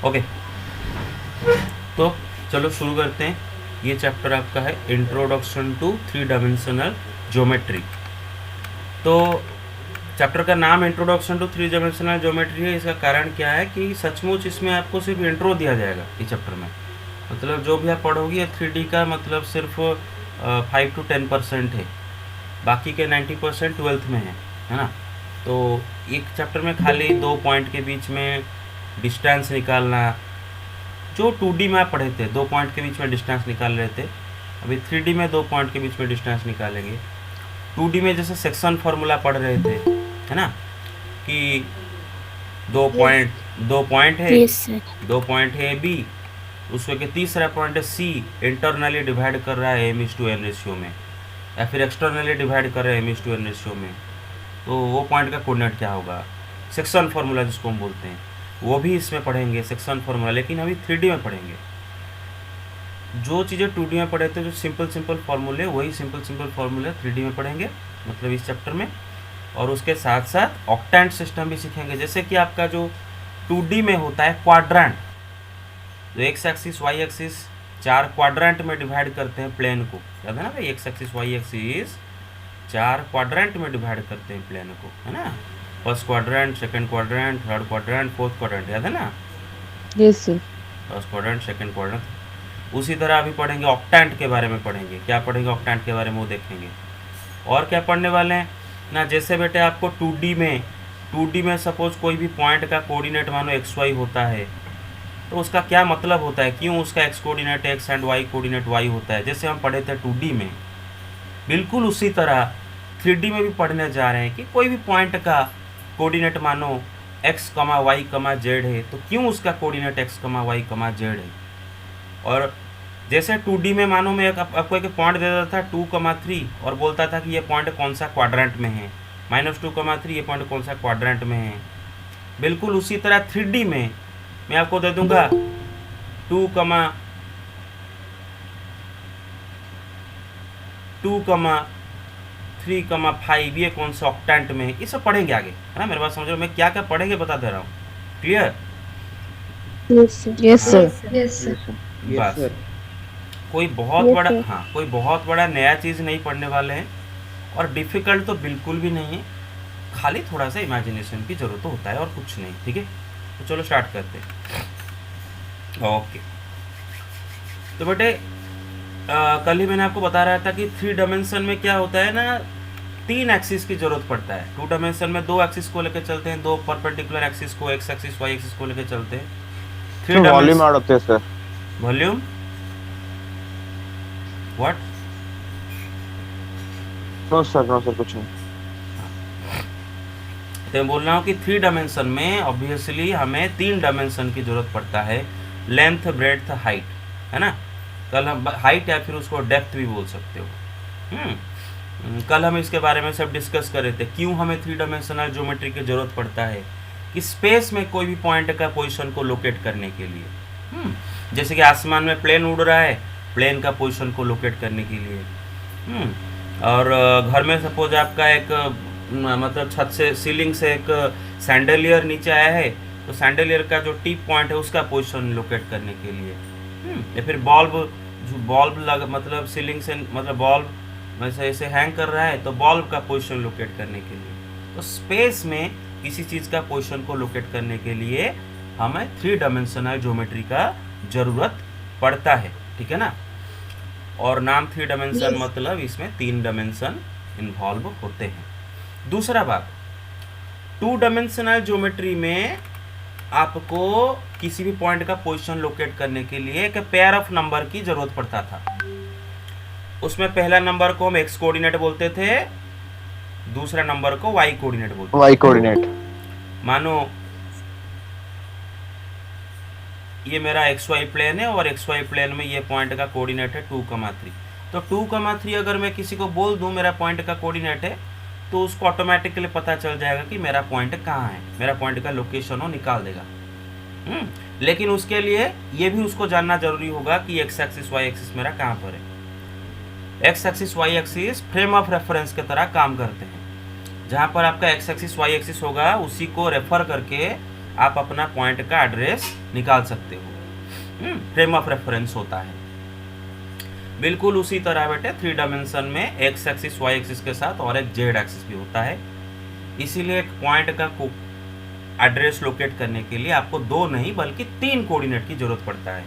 Okay, तो चलो शुरू करते हैं। ये चैप्टर आपका है introduction to three dimensional geometry. तो चैप्टर का नाम introduction to three dimensional geometry है। इसका कारण क्या है कि सचमुच इसमें आपको सिर्फ इंट्रो दिया जाएगा इस चैप्टर में। मतलब जो भी आप पढ़ोगे 3D का मतलब सिर्फ 5 to 10% है, बाकी के 90% ट्वेल्थ में है ना। तो एक चैप्टर में खाली 2 पॉइंट के बीच में डिस्टेंस निकालना, जो 2D में आप पढ़े थे 2 पॉइंट के बीच में डिस्टेंस निकाल रहे थे, अभी 3D में 2 पॉइंट के बीच में डिस्टेंस निकालेंगे। 2D में जैसे सेक्शन फार्मूला पढ़ रहे थे, है ना, कि दो Yes. पॉइंट 2 पॉइंट है, Yes, sir. 2 पॉइंट है बी, उसमें के तीसरा पॉइंट है सी, इंटरनली डिवाइड कर रहा है m/n रेशियो में, या फिर एक्सटर्नली डिवाइड कर रहा है m/n रेशियो में। तो वो पॉइंट का कोऑर्डिनेट क्या होगा, सेक्शन फार्मूला जिसको हम बोलते हैं, वो भी इसमें पढ़ेंगे सेक्शन फार्मूला। लेकिन अभी 3D में पढ़ेंगे। जो चीज़ें 2D में पढ़े थे, जो सिंपल सिंपल फार्मूले, वही सिंपल सिंपल फार्मूले 3D में पढ़ेंगे, मतलब इस चैप्टर में। और उसके साथ साथ ऑक्टेंट सिस्टम भी सीखेंगे। जैसे कि आपका जो 2D में होता है क्वाड्रेंट, जो X axis Y axis 4 quadrant में डिवाइड करते हैं प्लेन को, याद है ना भाई, X axis Y axis 4 quadrant में डिवाइड करते हैं प्लेन को, है ना। First quadrant, second quadrant, third quadrant, fourth quadrant, याद है ना। Yes, sir. First quadrant, second quadrant. उसी तरह अभी पढ़ेंगे ऑक्टेंट के बारे में। पढ़ेंगे क्या, पढ़ेंगे ऑक्टेंट के बारे में, वो देखेंगे। और क्या पढ़ने वाले हैं ना, जैसे बेटे आपको 2D में सपोज कोई भी पॉइंट का कोऑर्डिनेट मानो एक्स वाई होता है, तो उसका क्या मतलब होता है, क्यों उसका X coordinate X and Y coordinate Y होता है, जैसे हम पढ़े थे 2D में। बिल्कुल उसी तरह 3D में भी पढ़ने जा रहे हैं कि कोई भी पॉइंट का कोऑर्डिनेट मानो एक्स कमा वाई कमा जेड है, तो क्यों उसका कोऑर्डिनेट एक्स कमा वाई कमा जेड है। और जैसे 2D में मानो मैं आपको एक पॉइंट दे देता था 2,3 और बोलता था कि ये पॉइंट कौन सा क्वाड्रेंट में है, -2,3 ये पॉइंट कौन सा क्वाड्रेंट में है। बिल्कुल उसी तरह 3D में मैं आपको दे दूंगा 2,3,5 ये कौन सा ऑक्टेंट में है। ये सब पढ़ेंगे आगे, है ना। मेरे बात समझ रहे हो, मैं क्या क्या पढ़ेंगे बता दे रहा हूँ। क्लियर। Yes, sir. Yes, हाँ sir. Yes, sir. बस, कोई बहुत Yes, बड़ा, sir. हाँ कोई बहुत बड़ा नया चीज़ नहीं पढ़ने वाले हैं, और डिफ़िकल्ट तो बिल्कुल भी नहीं है। खाली थोड़ा सा इमेजिनेशन की ज़रूरत होता है और कुछ नहीं, ठीक है। तो चलो स्टार्ट करते हैं। ओके, तो बेटे कल ही मैंने आपको बता रहा था कि 3 डायमेंशन में क्या होता है ना, 3 एक्सिस की ज़रूरत पड़ता है। 2 डायमेंशन में 2 एक्सिस को लेकर चलते हैं, 2 परपेंडिकुलर एक्सिस को, एक्स एक्सिस वाई एक्सिस को लेकर चलते हैं। 3 वाल्यूम डायमेंशन, ऐड होते हैं sir. Volume what, no sir कुछ नहीं। तो मैं बोल रहा हूँ कि 3 डायमेंशन में ऑब्वियसली हमें 3 डायमेंशन की ज़रूरत पड़ता है, लेंथ ब्रेड्थ हाइट, है ना। कल हम हाइट या फिर उसको डेप्थ भी बोल सकते हो। कल हम इसके बारे में सब डिस्कस कर रहे थे, क्यों हमें 3 डायमेंशनल ज्योमेट्री की ज़रूरत पड़ता है, कि स्पेस में कोई भी पॉइंट का पोजीशन को लोकेट करने के लिए। जैसे कि आसमान में प्लेन उड़ रहा है, प्लेन का पोजीशन को लोकेट करने के लिए। और घर में सपोज आपका एक मतलब छत से, सीलिंग से एक सैंडलियर नीचे आया है, तो सैंडलियर का जो टिप पॉइंट है उसका पोजीशन लोकेट करने के लिए। या फिर बल्ब, जो बल्ब लग मतलब सीलिंग से, मतलब बल्ब वैसे ऐसे हैंग कर रहा है, तो बल्ब का पोजीशन लोकेट करने के लिए। तो स्पेस में किसी चीज़ का पोजीशन को लोकेट करने के लिए हमें 3 डायमेंशनल ज्योमेट्री का ज़रूरत पड़ता है, ठीक है ना। और नाम 3 डायमेंशन Yes. मतलब इसमें 3 डायमेंशन इन्वॉल्व होते हैं। दूसरा बात, 2 डायमेंशनल ज्योमेट्री में आपको किसी भी पॉइंट का पोजीशन लोकेट करने के लिए एक पेयर ऑफ नंबर की ज़रूरत पड़ता था। उसमें पहला नंबर को हम एक्स कोऑर्डिनेट बोलते थे, दूसरा नंबर को वाई कोऑर्डिनेट बोलते थे। Y coordinate. मानो ये मेरा एक्स वाई प्लेन है, और एक्स वाई प्लेन में ये पॉइंट का कोऑर्डिनेट है 2,3। तो 2,3 अगर मैं किसी को बोल दूं मेरा पॉइंट का कोऑर्डिनेट है, तो उसको ऑटोमेटिकली पता चल जाएगा कि मेरा पॉइंट कहाँ है, मेरा पॉइंट का लोकेशन वो निकाल देगा। लेकिन उसके लिए ये भी उसको जानना जरूरी होगा कि एक्स एक्सिस वाई एक्सिस मेरा कहाँ पर है। X axis Y axis frame of reference की तरह काम करते हैं। जहाँ पर आपका एक्स एक्सिस वाई एक्सिस होगा, उसी को रेफर करके आप अपना पॉइंट का एड्रेस निकाल सकते हो। फ्रेम ऑफ रेफरेंस होता है। बिल्कुल उसी तरह बेटे 3 डायमेंशन में एक्स एक्सिस वाई एक्सिस के साथ और एक जेड एक्सिस भी होता है। इसीलिए एक पॉइंट का एड्रेस लोकेट करने के लिए आपको 2 नहीं बल्कि 3 कोऑर्डिनेट की जरूरत पड़ता है,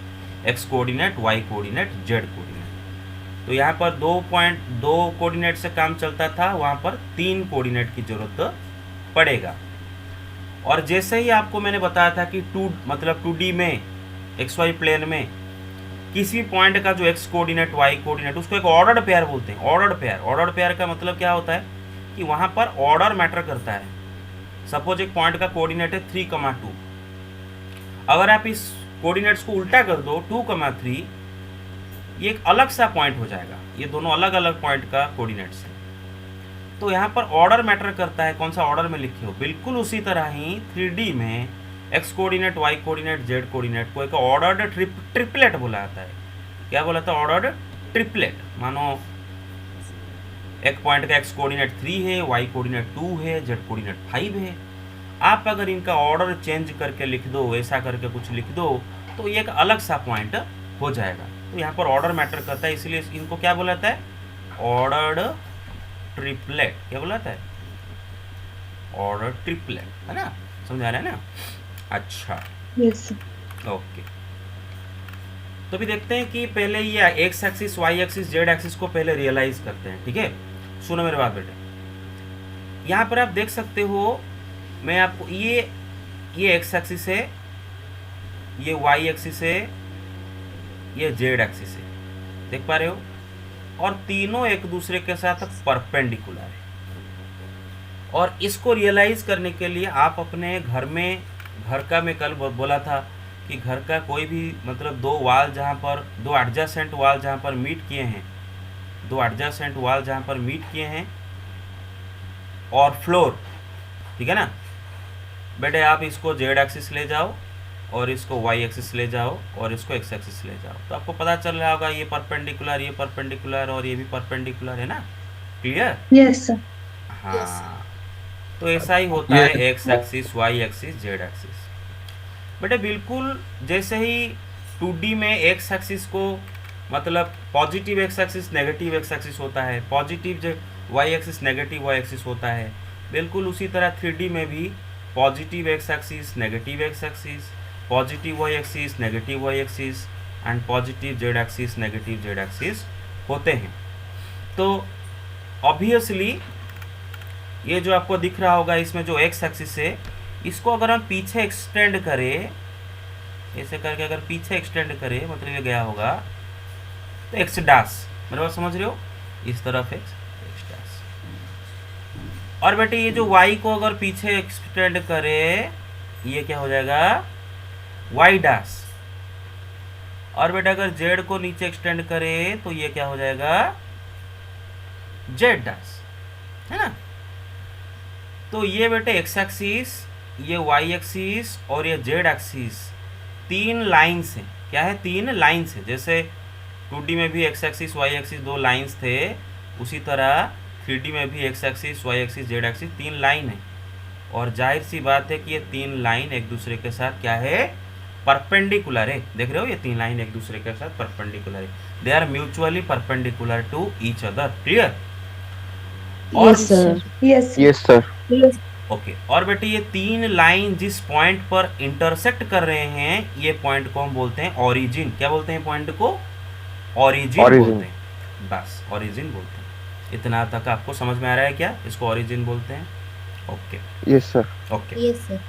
X coordinate, Y coordinate, Z coordinate. तो यहाँ पर 2 कोऑर्डिनेट से काम चलता था, वहाँ पर 3 कोऑर्डिनेट की जरूरत पड़ेगा। और जैसे ही आपको मैंने बताया था कि 2D में एक्स वाई प्लेन में किसी भी पॉइंट का जो एक्स कोऑर्डिनेट वाई कोऑर्डिनेट उसको एक ऑर्डर्ड पेयर बोलते हैं। ऑर्डर्ड पेयर का मतलब क्या होता है कि वहाँ पर ऑर्डर मैटर करता है। सपोज एक पॉइंट का कोऑर्डिनेट है 3,2, अगर आप इस कोऑर्डिनेट्स को उल्टा कर दो 2,3, ये एक अलग सा पॉइंट हो जाएगा। ये दोनों अलग अलग पॉइंट का कोऑर्डिनेट्स है। तो यहाँ पर ऑर्डर मैटर करता है, कौन सा ऑर्डर में लिखे हो। बिल्कुल उसी तरह ही 3D में X coordinate, Y coordinate, Z coordinate को एक ऑर्डर्ड ट्रिपलेट बोला जाता है। क्या बोला था? Ordered triplet. मानो एक पॉइंट का एक्स कोऑर्डिनेट 3 है, वाई कोऑर्डिनेट 2 है, जेड कोऑर्डिनेट 5 है। आप अगर इनका ऑर्डर चेंज करके लिख दो, ऐसा करके कुछ लिख दो, तो ये एक अलग सा पॉइंट हो जाएगा। तो यहाँ पर ऑर्डर मैटर करता है, इसलिए इनको क्या बोला जाता है? Ordered triplet. क्या बोला जाता है? ऑर्डर ट्रिपलेट, है ना? समझ आ रहा है ना? अच्छा, यस ओके। तो भी देखते हैं कि पहले ये X axis, Y axis, Z axis को पहले रियलाइज करते हैं। ठीक है, सुनो मेरे बात बेटे। यहाँ पर आप देख सकते हो, मैं आपको ये एक्स एक्सिस है, ये वाई एक्सिस है, ये जेड एक्सिस है, देख पा रहे हो? और तीनों एक दूसरे के साथ परपेंडिकुलर है। और इसको रियलाइज करने के लिए आप अपने घर का मैं कल बोला था कि घर का कोई भी मतलब 2 वाल जहाँ पर 2 एडजेसेंट वाल जहाँ पर मीट किए हैं, 2 एडजेसेंट वाल जहाँ पर मीट किए हैं और फ्लोर, ठीक है ना बेटे? आप इसको जेड एक्सिस ले जाओ और इसको वाई एक्सिस ले जाओ और इसको एक्स एक्सिस ले जाओ, तो आपको पता चल रहा होगा ये परपेंडिकुलर और ये भी परपेंडिकुलर है ना? क्लियर? यस सर हाँ, तो ऐसा ही होता है X axis, Y axis, Z axis. बेटे बिल्कुल जैसे ही 2D में एक्स एक्सिस को मतलब positive X axis, negative X axis होता है, positive Y axis, negative Y axis होता है, बिल्कुल उसी तरह 3D में भी positive X axis, negative X axis, positive Y axis, negative Y axis and positive Z axis, negative Z axis होते हैं। तो ऑब्वियसली ये जो आपको दिख रहा होगा इसमें जो एक्स एक्सिस है, इसको अगर हम पीछे एक्सटेंड करें, ऐसे करके अगर पीछे एक्सटेंड करें मतलब ये गया होगा तो एक्स डैश, मेरे बात समझ रहे हो? इस तरफ एक्स डैश। और बेटे ये जो y को अगर पीछे एक्सटेंड करे, ये क्या हो जाएगा? y dash. और बेटा अगर z को नीचे एक्सटेंड करे तो ये क्या हो जाएगा? z डैश, है ना? तो ये बेटे एक्स एक्सिस, ये वाई एक्सिस और ये जेड एक्सिस 3 लाइन्स हैं। क्या है? 3 लाइन्स हैं। जैसे 2D में भी X axis, Y axis 2 lines थे, उसी तरह 3D में भी X axis, Y axis, Z axis 3 line है। और जाहिर सी बात है कि ये 3 लाइन एक दूसरे के साथ क्या है? परपेंडिकुलर है। देख रहे हो, ये 3 लाइन एक दूसरे के साथ परपेंडिकुलर है। They are mutually perpendicular to each other. Clear? Yes sir yes sir okay. और बेटे ये 3 लाइन जिस पॉइंट पर इंटरसेक्ट कर रहे हैं, ये पॉइंट को हम बोलते हैं ओरिजिन। क्या बोलते हैं पॉइंट को? ओरिजिन बोलते हैं। बस ओरिजिन बोलते हैं। इतना तक आपको समझ में आ रहा है क्या? इसको ओरिजिन बोलते हैं। Okay, yes sir okay. Yes sir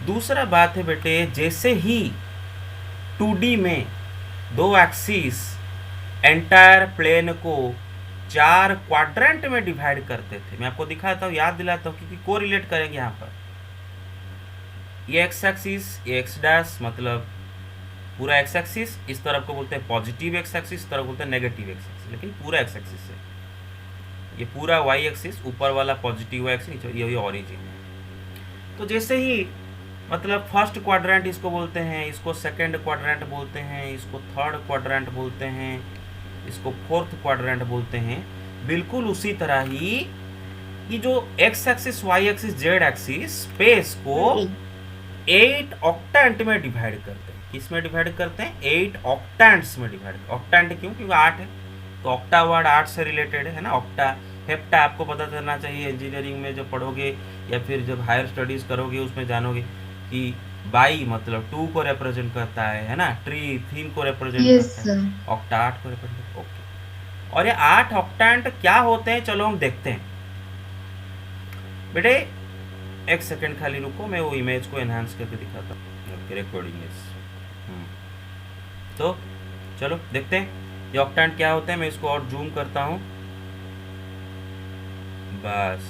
दूसरा बात है बेटे, जैसे ही 2D में 2 एक्सिस एंटायर प्लेन को 4 क्वाड्रेंट में डिवाइड करते थे। मैं आपको दिखाता हूँ, याद दिलाता हूँ, क्योंकि कोरिलेट करेंगे यहाँ पर। ये एक्स एक्सिस, ये एक्स डैश मतलब पूरा एक्स एक्सिस, इस तरफ को बोलते हैं पॉजिटिव एक्स एक्सिस, इस तरफ बोलते हैं नेगेटिव एक्स एक्सिस, लेकिन पूरा एक्स एक्सिस है। ये पूरा वाई एक्सिस, ऊपर वाला पॉजिटिव वाई एक्सिस, ये ओरिजिन है। तो जैसे ही मतलब फर्स्ट क्वाड्रेंट इसको बोलते हैं, इसको सेकंड क्वाड्रेंट बोलते हैं, इसको थर्ड क्वाड्रेंट बोलते हैं, इसको फोर्थ क्वाड्रेंट बोलते हैं। बिल्कुल उसी तरह ही ये जो x axis, y axis, z axis space को 8 ऑक्टेंट में डिवाइड करते हैं। किस में डिवाइड करते हैं? 8 ऑक्टेंट्स में डिवाइड। ऑक्टेंट क्यों? क्योंकि 8 है, तो ऑक्टा वर्ड 8 से रिलेटेड है ना। ऑक्टा, हेप्टा आपको पता चलना चाहिए इंजीनियरिंग में जब पढ़ोगे या फिर जब हायर स्टडीज करोगे उसमें जानोगे कि बाई मतलब 2 को रिप्रेजेंट करता है ना। ट्री 3 को रिप्रेजेंट Yes, करता है, sir. ऑक्टा 8 को रिप्रेजेंट। ओके, और ये 8 ऑक्टेंट क्या होते हैं चलो हम देखते हैं। बेटे एक सेकंड खाली रुको, मैं वो इमेज को एनहांस करके दिखाता हूँ। ओके, रिकॉर्डिंग इज तो चलो देखते हैं ये ऑक्टेंट क्या होते हैं। मैं इसको और जूम करता हूँ। बस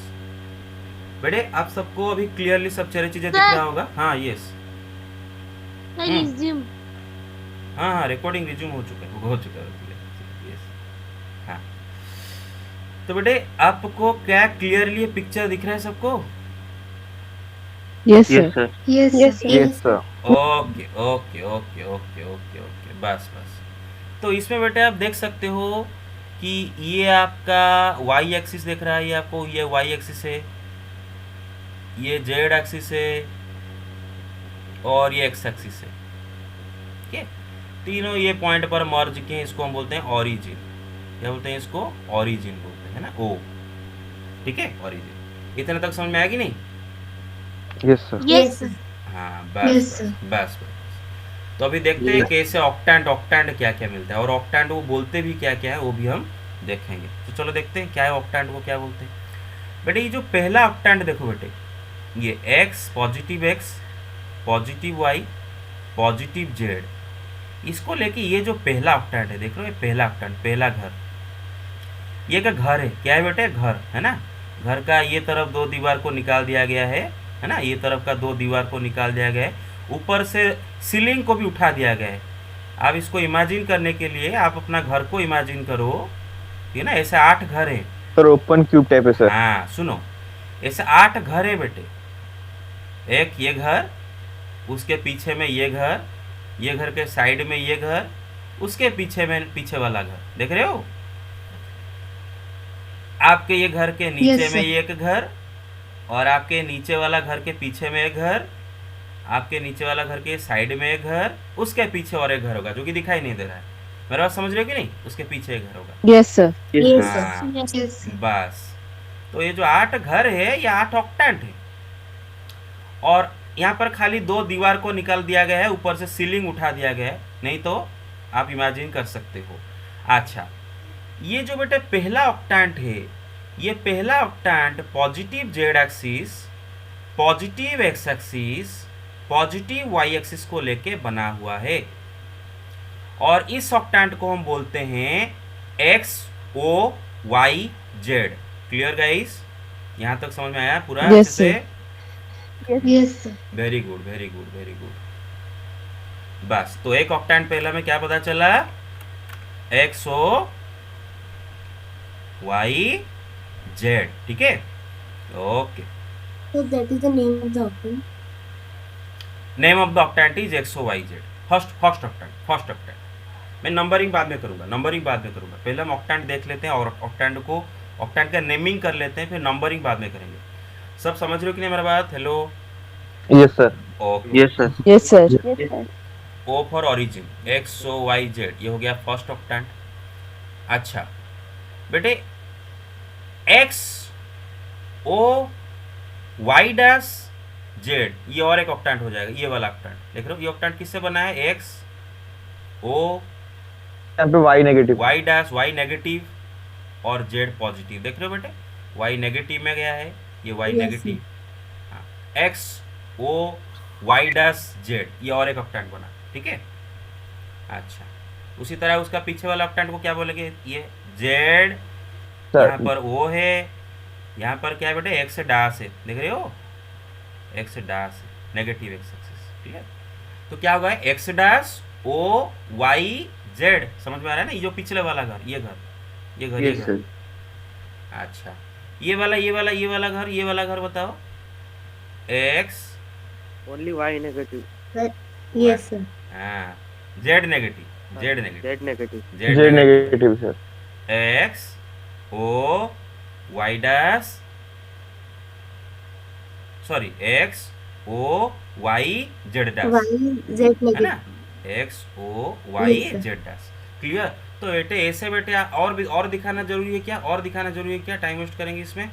बेटे आप सबको अभी क्लियरली सब सारी चीजें दिख रहा होगा। हाँ यस, रिज्यूम। हाँ हाँ रिकॉर्डिंग रिज्यूम हो चुका है यस। हाँ तो बेटे आपको क्या क्लियरली पिक्चर दिख रहा है सबको? Yes, Yes, sir. sir. Yes, Yes, sir. sir. Okay okay okay okay okay okay, बस बस। तो इसमें बेटे आप देख सकते हो कि ये आपका y एक्सिस दिख रहा है, ये आपको ये y एक्सिस है, ये z एक्सिस है और ये x एक्सिस है। ठीक है, तीनों ये पॉइंट पर मर्ज किए, इसको हम बोलते हैं ओरिजिन। क्या बोलते हैं इसको? ओरिजिन बोलते हैं ना, ओ। ठीक है, ओरिजिन। इतने तक समझ में आएगी नहीं? Yes, sir. यस हाँ Yes, बस sir. बस बस। तो अभी देखते हैं कैसे ऑक्टेंट ऑक्टेंट क्या क्या मिलता है, और ऑक्टेंट वो बोलते भी क्या क्या है वो भी हम देखेंगे। तो चलो देखते हैं क्या है ऑक्टेंट को क्या बोलते हैं। बेटे ये जो पहला ऑक्टेंट देखो बेटे, ये x positive y positive z, इसको लेके ये जो पहला ऑक्टेंट है देख रहे हो, ये पहला ऑक्टेंट, पहला घर। ये का घर है, क्या है बेटे? घर है ना। घर का ये तरफ 2 दीवार को निकाल दिया गया है ना, ये तरफ का 2 दीवार को निकाल दिया गया है, ऊपर से सीलिंग को भी उठा दिया गया है। आप इसको इमेजिन करने के लिए आप अपना घर को इमेजिन करो, ये ना ऐसे 8 घर है। Sir, open cube type है sir. हाँ सुनो, ऐसे 8 घर है बेटे। एक ये घर, उसके पीछे में ये घर के साइड में ये घर, उसके पीछे में पीछे वाला घर, देख रहे हो? आपके ये घर के नीचे Yes, में sir. ये एक घर, और आपके नीचे वाला घर के पीछे में एक घर, आपके नीचे वाला घर के साइड में एक घर, उसके पीछे और एक घर होगा जो कि दिखाई नहीं दे रहा है। मेरा बात समझ रहे हो कि नहीं? उसके पीछे एक घर होगा। Yes, sir. यस हाँ, Yes, sir. बस। तो ये जो 8 घर है ये 8 ऑक्टेंट है, और यहाँ पर खाली 2 दीवार को निकाल दिया गया है, ऊपर से सीलिंग उठा दिया गया है, नहीं तो आप इमेजिन कर सकते हो। अच्छा, ये जो बेटे पहला ऑक्टेंट है, ये पहला octant positive z axis, positive x axis, positive y axis को लेके बना हुआ है, और इस ऑक्टेंट को हम बोलते हैं x o y z। Clear guys? यहाँ तक समझ में आया पूरा? Yes, अच्छे से? Yes, sir. Very good very good very good. बस, तो एक ऑक्टेंट पहला में क्या पता चला? x o y z। ठीक है, okay. So that is the name of the octant. Name of the octant is X O Y Z. First octant. मैं नंबरिंग बाद में करूंगा, पहले हम ऑक्टेंट देख लेते हैं, और ऑक्टेंट का नेमिंग कर लेते हैं, फिर नंबरिंग बाद में करेंगे। सब समझ रहे हो कि नहीं मेरा बात? Hello? Yes, sir. Okay. Yes, sir. Yes, sir. O for origin, X O Y Z, ये हो गया फर्स्ट ऑक्टेंट। अच्छा बेटे, X O Y dash Z, ये और एक ऑक्टेंट हो जाएगा, ये वाला ऑक्टेंट देख रहे हो? ये ऑक्टेंट किससे बना है? एक्स ओ यहाँ पे y negative. Y dash, Y negative और जेड पॉजिटिव, देख रहे हो बेटे? वाई नेगेटिव में गया है, ये वाई Yes, नेगेटिव। हाँ, X O Y dash Z, ये और एक ऑक्टेंट बना। ठीक है, अच्छा। उसी तरह उसका पीछे वाला ऑक्टेंट को क्या बोलेंगे? ये जेड, Sir. यहाँ पर ओ है, यहाँ पर क्या है बेटे? एक्स डैश है, देख रहे हो? एक्स डैश है, नेगेटिव एक्स एक्सिस। ठीक है, तो क्या होगा? X dash O Y Z. समझ में आ रहा है ना? ये जो पिछले वाला घर, ये Yes, sir. अच्छा, ये वाला घर बताओ। X, Only y negative. Yes, sir. हाँ, Z negative, Z negative. Z negative, sir. X O Y dash sorry X O Y Z dash, Y Z है negative. ना, X O Y Yes, sir. Z dash. Clear? तो बेटे ऐसे बेटे और भी और दिखाना जरूरी है क्या, और दिखाना जरूरी है क्या, टाइम वेस्ट करेंगे इसमें?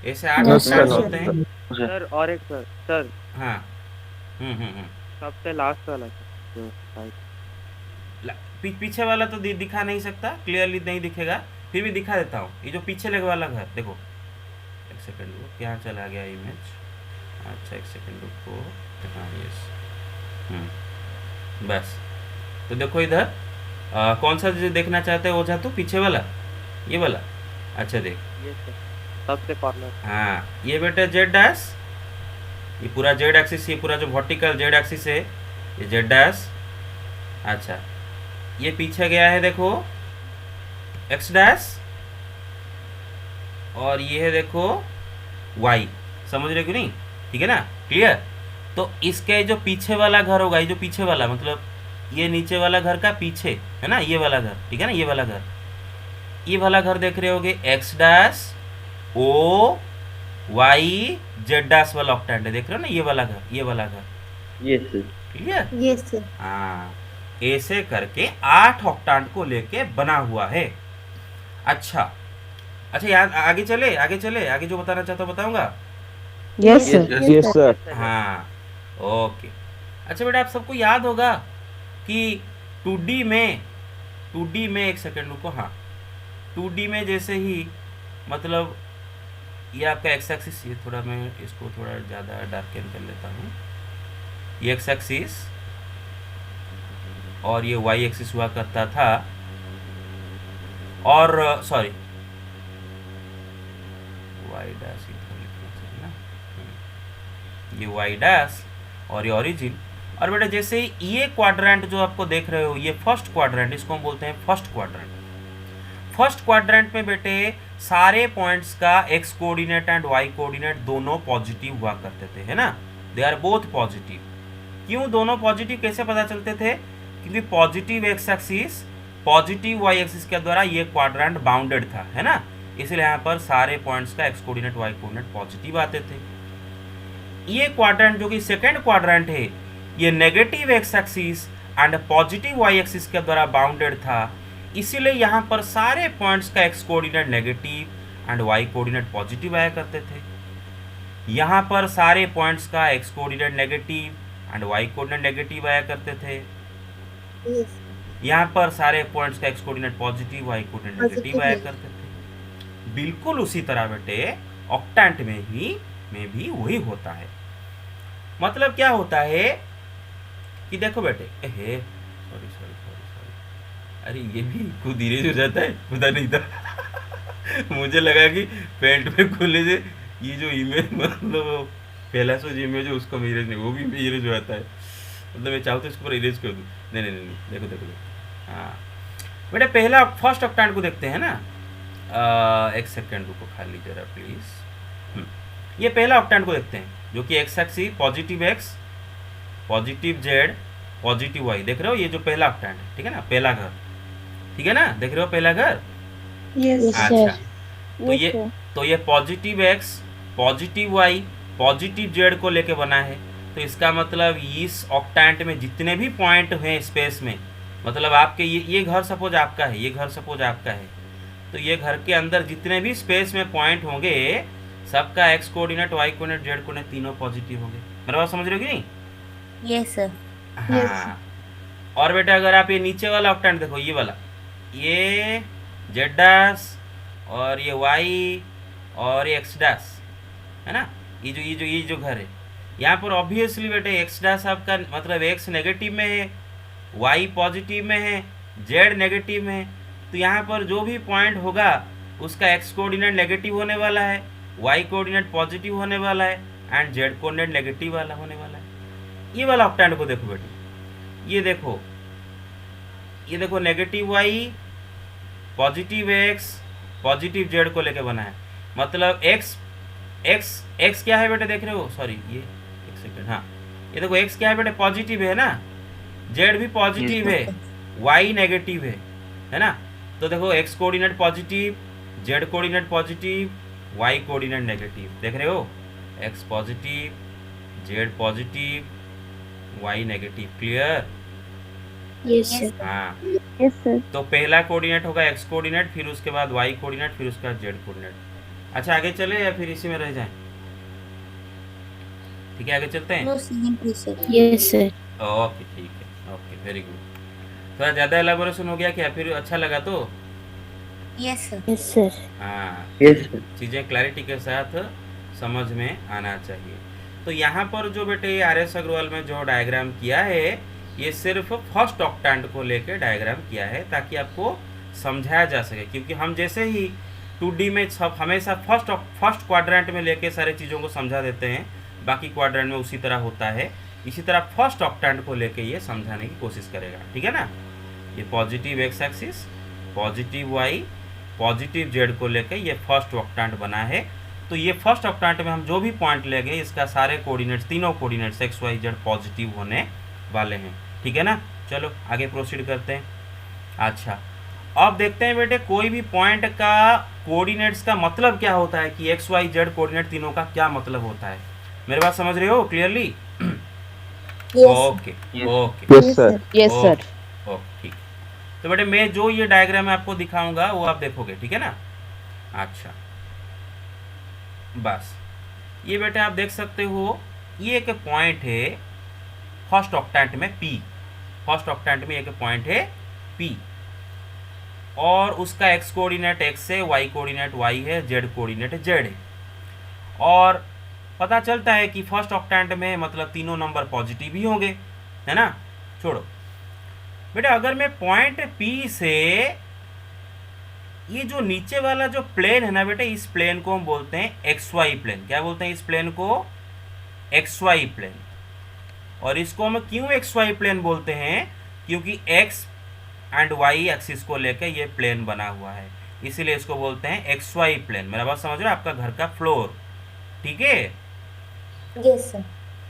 ऐसे 8 No, ऑप्शंस sir. होते हैं। सर और एक सर हाँ सबसे लास्ट वाला सर जो right. पीछे वाला तो दिखा नहीं सकता, क्लियरली नहीं दिखेगा, फिर भी दिखा देता हूँ। ये जो पीछे लगे वाला घर देखो, एक सेकंड रुको, क्या चला गया इमेज, अच्छा एक सेकंड रुको, हाँ यस, बस। तो देखो इधर कौन सा जो देखना चाहते हो ओझा, तो पीछे वाला, ये वाला, अच्छा देख, ये सर सबसे कॉर्नर। हाँ ये बेटा जेड डैश, ये पूरा जेड एक्सिस, ये पूरा जो वर्टिकल जेड एक्सिस है ये जेड डैश। अच्छा ये पीछे गया है देखो एक्स डैश, और ये है देखो वाई, समझ रहे हो कि नहीं? ठीक है ना, क्लियर? तो इसके जो पीछे वाला घर होगा, ये जो पीछे वाला मतलब ये नीचे वाला घर का पीछे है ना, ये वाला घर, ठीक है ना, ये वाला घर, ये वाला घर देख रहे होगे, X dash O Y Z dash वाला ऑक्टेंट है, देख रहे हो ना, ये वाला घर, ये वाला घर, yes sir. Clear? Yes, sir. हाँ ऐसे करके 8 ऑक्टेंट को लेके बना हुआ है। अच्छा अच्छा याद, आगे चले आगे चले, आगे जो बताना चाहता हूँ बताऊंगा। Yes, sir. Yes sir. हाँ ओके। अच्छा बेटा आप सबको याद होगा कि 2D में एक सेकंड रुको, हाँ 2D में जैसे ही मतलब ये आपका एक्स एक्सिस, ये थोड़ा मैं इसको थोड़ा ज़्यादा डार्कन कर लेता हूँ, ये एक्स एक्सिस और ये वाई एक्सिस हुआ करता था, और सॉरी वाई डैश इधर लिखना चाहिए ना, ये वाई डैश और ये ओरिजिन। और बेटा जैसे ही ये क्वाड्रेंट जो आपको देख रहे हो, ये फर्स्ट क्वाड्रेंट, इसको हम बोलते हैं फर्स्ट क्वाड्रेंट। फर्स्ट क्वाड्रेंट में बेटे सारे पॉइंट्स का X coordinate and Y coordinate दोनों पॉजिटिव हुआ करते थे, है ना, दे आर बोथ पॉजिटिव। क्यों दोनों पॉजिटिव, कैसे पता चलते थे? क्योंकि positive X axis positive Y axis के द्वारा ये क्वाड्रेंट बाउंडेड था, है ना, इसलिए यहाँ पर सारे पॉइंट्स का X coordinate Y coordinate positive आते थे। ये क्वाड्रेंट जो कि सेकेंड क्वाड्रेंट है, ये negative X axis and positive Y axis के द्वारा बाउंडेड था, इसीलिए यहाँ पर सारे पॉइंट्स का X coordinate negative and Y coordinate positive आया करते थे। यहाँ पर सारे पॉइंट्स का X coordinate negative and Y coordinate negative आया करते थे। Yes. यहाँ पर सारे पॉइंट्स का X coordinate positive Y coordinate negative आया करते थे। बिल्कुल उसी तरह बेटे ऑक्टेंट में भी वही होता है। मतलब क्या होता है कि देखो बेटे, सॉरी सॉरी सॉरी सॉरी, अरे ये भी खुद इरेज हो जाता है, पता नहीं था मुझे लगा कि पेंट में खोलने से ये जो इमेज मतलब पहला जो इमेज है उसको इरेज नहीं, वो भी इरेज हो जाता है, मतलब मैं चाहूँ तो इसके ऊपर इरेज कर दूँ, नहीं नहीं नहीं, देखो देखो देखो, हाँ बेटा पहला फर्स्ट ऑक्टेंट को देखते हैं ना, एक सेकेंड रुको खाली जरा प्लीज़। ये पहला ऑक्टेंट को देखते हैं जो कि X axis positive X positive Z positive Y, देख रहे हो, ये जो पहला ऑक्टेंट है, ठीक है ना, पहला घर, ठीक है ना, देख रहे हो पहला घर। Yes, अच्छा sir. तो ये positive X positive Y positive Z को लेके बना है। तो इसका मतलब इस ऑक्टेंट में जितने भी पॉइंट हैं स्पेस में, मतलब आपके ये घर सपोज आपका है, ये घर सपोज आपका है, तो ये घर के अंदर जितने भी स्पेस में पॉइंट होंगे सबका X coordinate Y coordinate Z coordinate तीनों पॉजिटिव होंगे। मेरा बात समझ रहे हो कि नहीं? Yes, sir. हाँ और बेटा अगर आप ये नीचे वाला ऑक्टेंट देखो, ये वाला, ये जेड डैश और ये वाई और ये एक्स डैश, है ना, ये जो घर है, यहाँ पर ऑब्वियसली बेटे एक्स डैश आपका मतलब एक्स नेगेटिव में है, वाई पॉजिटिव में है, जेड नेगेटिव में है, तो यहाँ पर जो भी पॉइंट होगा उसका एक्स कोऑर्डिनेट नेगेटिव होने वाला है, वाई कोऑर्डिनेट पॉजिटिव होने वाला है एंड जेड कोऑर्डिनेट नेगेटिव वाला होने वाला है। ये वाला ऑक्टेंट को देखो बेटे, ये देखो negative Y positive X positive Z को लेके बना है, मतलब एक्स क्या है बेटे, देख रहे हो, सॉरी ये एक सेकेंड, हाँ ये देखो एक्स क्या है बेटे, पॉजिटिव है ना, जेड भी पॉजिटिव है, वाई नेगेटिव है ना, तो देखो X coordinate positive Z coordinate positive Y coordinate negative, देख रहे हो, X positive, Z positive, Y negative. Clear? Yes, Yes. sir. हाँ, Yes, sir. तो पहला कोऑर्डिनेट होगा एक्स कोऑर्डिनेट, फिर उसके बाद वाई कोऑर्डिनेट, फिर उसके बाद जेड कोऑर्डिनेट। अच्छा, आगे चले या फिर इसी में रह जाएं? ठीक है, आगे चलते हैं। No singing preset. Yes, sir. Okay, ठीक है, ओके, वेरी गुड। थोड़ा ज़्यादा एलाबोरेशन हो गया क्या? फिर अच्छा लगा तो? Yes, sir. Yes, sir. हाँ, Yes, sir. चीज़ें क्लैरिटी के साथ समझ में आना चाहिए। तो यहाँ पर जो बेटे आर एस अग्रवाल में जो डायग्राम किया है, ये सिर्फ फर्स्ट ऑक्टेंट को लेके डायग्राम किया है ताकि आपको समझाया जा सके, क्योंकि हम जैसे ही 2D में सब हमेशा फर्स्ट क्वाड्रेंट में लेके सारी चीज़ों को समझा देते हैं, बाकी क्वाड्रेंट में उसी तरह होता है। इसी तरह फर्स्ट ऑक्टेंट को लेके ये समझाने की कोशिश करेगा, ठीक है ना। ये positive X axis, positive Y, positive Z को लेके ये फर्स्ट ऑक्टेंट बना है। तो ये फर्स्ट ऑक्टेंट में हम जो भी पॉइंट लेंगे, इसका सारे कोऑर्डिनेट्स, तीनों coordinates X Y Z positive होने वाले हैं, ठीक है ना। चलो आगे प्रोसीड करते हैं। अच्छा, अब देखते हैं बेटे कोई भी पॉइंट का कोऑर्डिनेट्स का मतलब क्या होता है, कि एक्स वाई जेड कोऑर्डिनेट तीनों का क्या मतलब होता है। मेरे बात समझ रहे हो clearly? Yes. Okay okay Yes, sir. Yes, sir. Okay, ठीक। तो बेटे मैं जो ये डायग्राम आपको दिखाऊंगा वो आप देखोगे, ठीक है ना। अच्छा, बस ये बेटे आप देख सकते हो, ये एक पॉइंट है फर्स्ट ऑक्टेंट में P, फर्स्ट ऑक्टेंट में एक पॉइंट है P, और उसका एक्स कोऑर्डिनेट एक्स है, वाई कोऑर्डिनेट वाई है, जेड कोऑर्डिनेट जेड है। और पता चलता है कि फर्स्ट ऑक्टेंट में मतलब तीनों नंबर पॉजिटिव ही होंगे, है ना। छोड़ो बेटा, अगर मैं पॉइंट P से ये जो नीचे वाला जो प्लेन है ना बेटे, इस प्लेन को हम बोलते हैं एक्स वाई प्लेन। क्या बोलते हैं इस प्लेन को? X Y plane. और इसको हम क्यों एक्स वाई प्लेन बोलते हैं? क्योंकि एक्स एंड वाई एक्सिस को लेकर ये प्लेन बना हुआ है, इसीलिए इसको बोलते हैं एक्स वाई प्लेन। मेरा बात समझ रहे हो? आपका घर का फ्लोर, ठीक है। Yes, sir.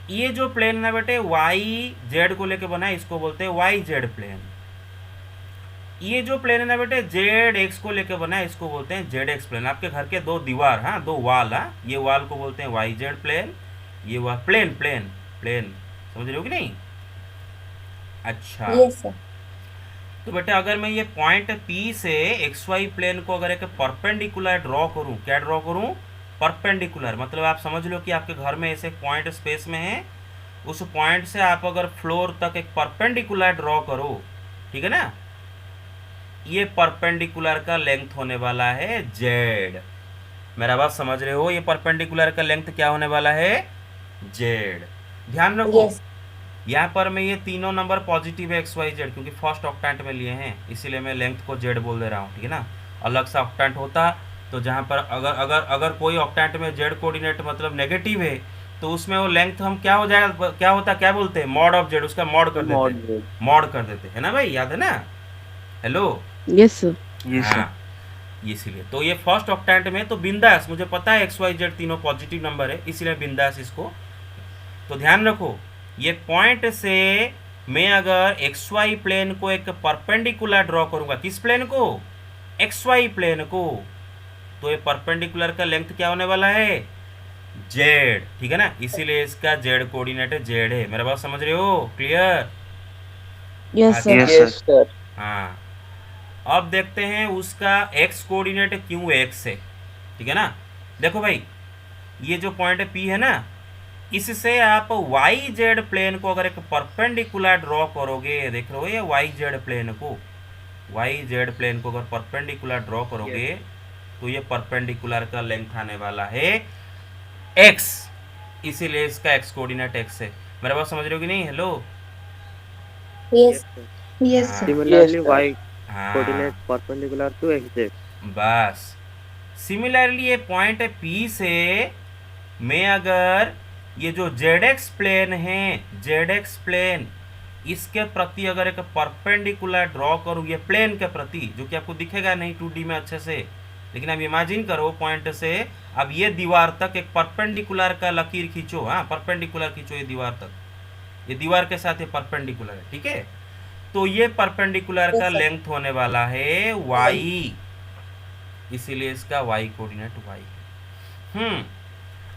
ये जो प्लेन है ना बेटे, वाई जेड को लेके बना है, इसको बोलते हैं वाई जेड प्लेन। ये जो प्लेन है ना बेटे, जेड एक्स को लेके बना है, इसको बोलते हैं जेड एक्स प्लेन। आपके घर के दो दीवार, हाँ, दो वाल, हाँ, ये वाल को बोलते हैं वाई जेड प्लेन, ये वाल प्लेन प्लेन प्लेन, समझ रहे हो कि नहीं? अच्छा, Yes, sir. तो बेटे अगर मैं ये पॉइंट P से एक्स वाई प्लेन को अगर एक परपेंडिकुलर ड्रॉ करूं, क्या ड्रॉ करूं? परपेंडिकुलर। मतलब आप समझ लो कि आपके घर में ऐसे पॉइंट स्पेस में है, उस पॉइंट से आप अगर फ्लोर तक एक परपेंडिकुलर ड्रॉ करो, ठीक है ना, ये परपेंडिकुलर का लेंथ होने वाला है जेड। मेरा बात समझ रहे हो? ये परपेंडिकुलर का लेंथ क्या होने वाला है? जेड। ध्यान रखो, Yes. यहाँ पर मैं ये तीनों नंबर पॉजिटिव है एक्स वाई जेड, क्योंकि फर्स्ट ऑक्टेंट में लिए हैं, इसीलिए मैं लेंथ को जेड बोल दे रहा हूँ, ठीक है ना। अलग सा ऑक्टेंट होता तो जहाँ पर अगर अगर अगर कोई ऑक्टेंट में जेड कोऑर्डिनेट मतलब नेगेटिव है, तो उसमें वो लेंथ हम क्या हो जाएगा, क्या होता, क्या बोलते हैं? मॉड ऑफ जेड, उसका मॉड कर देते हैं, मॉड कर देते हैं ना भाई, याद है ना? Hello, Yes, sir. Yes, sir. हाँ, इसीलिए तो ये फर्स्ट ऑक्टेंट में तो बिंदास, मुझे पता है एक्स वाई जेड तीनों पॉजिटिव नंबर है, इसीलिए बिंदास इसको। तो ध्यान रखो, ये पॉइंट से मैं अगर एक्स वाई प्लेन को एक परपेंडिकुलर ड्रॉ करूंगा, किस प्लेन को? एक्स वाई प्लेन को, तो ये परपेंडिकुलर का लेंथ क्या होने वाला है? जेड, ठीक है ना। इसीलिए इसका जेड कोऑर्डिनेट जेड है। मेरा बात समझ रहे हो? Clear? Yes, sir. Yes, sir. हाँ, अब देखते हैं उसका एक्स कोऑर्डिनेट क्यों एक्स है, ठीक है ना। देखो भाई, ये जो पॉइंट P है ना, इससे आप वाई जेड प्लेन को अगर एक परपेंडिकुलर ड्रॉ करोगे, देख रहे हो ये वाई जेड प्लेन को, वाई जेड प्लेन को अगर परपेंडिकुलर ड्रॉ करोगे, तो ये परपेंडिकुलर का लेंथ आने वाला है x, इसीलिए इसका x कोऑर्डिनेट x है। मेरा बात समझ रहे हो कि नहीं? Hello, Yes. sir. Yes, हाँ, sir. Similarly, Yes, sir. y हाँ, coordinate perpendicular to xz. बस सिमिलरली ये पॉइंट P से मैं अगर ये जो जेड प्लेन है, जेड प्लेन, इसके प्रति अगर एक परपेंडिकुलर ड्रॉ करूँ, ये प्लेन के प्रति, जो कि आपको दिखेगा नहीं 2D में अच्छे से, लेकिन अब इमेजिन करो पॉइंट से अब ये दीवार तक एक परपेंडिकुलर का लकीर खींचो, हाँ, परपेंडिकुलर खींचो ये दीवार तक, ये दीवार के साथ ये परपेंडिकुलर है, ठीक है। तो ये परपेंडिकुलर का लेंथ होने वाला है y, इसीलिए इसका y कोऑर्डिनेट y है।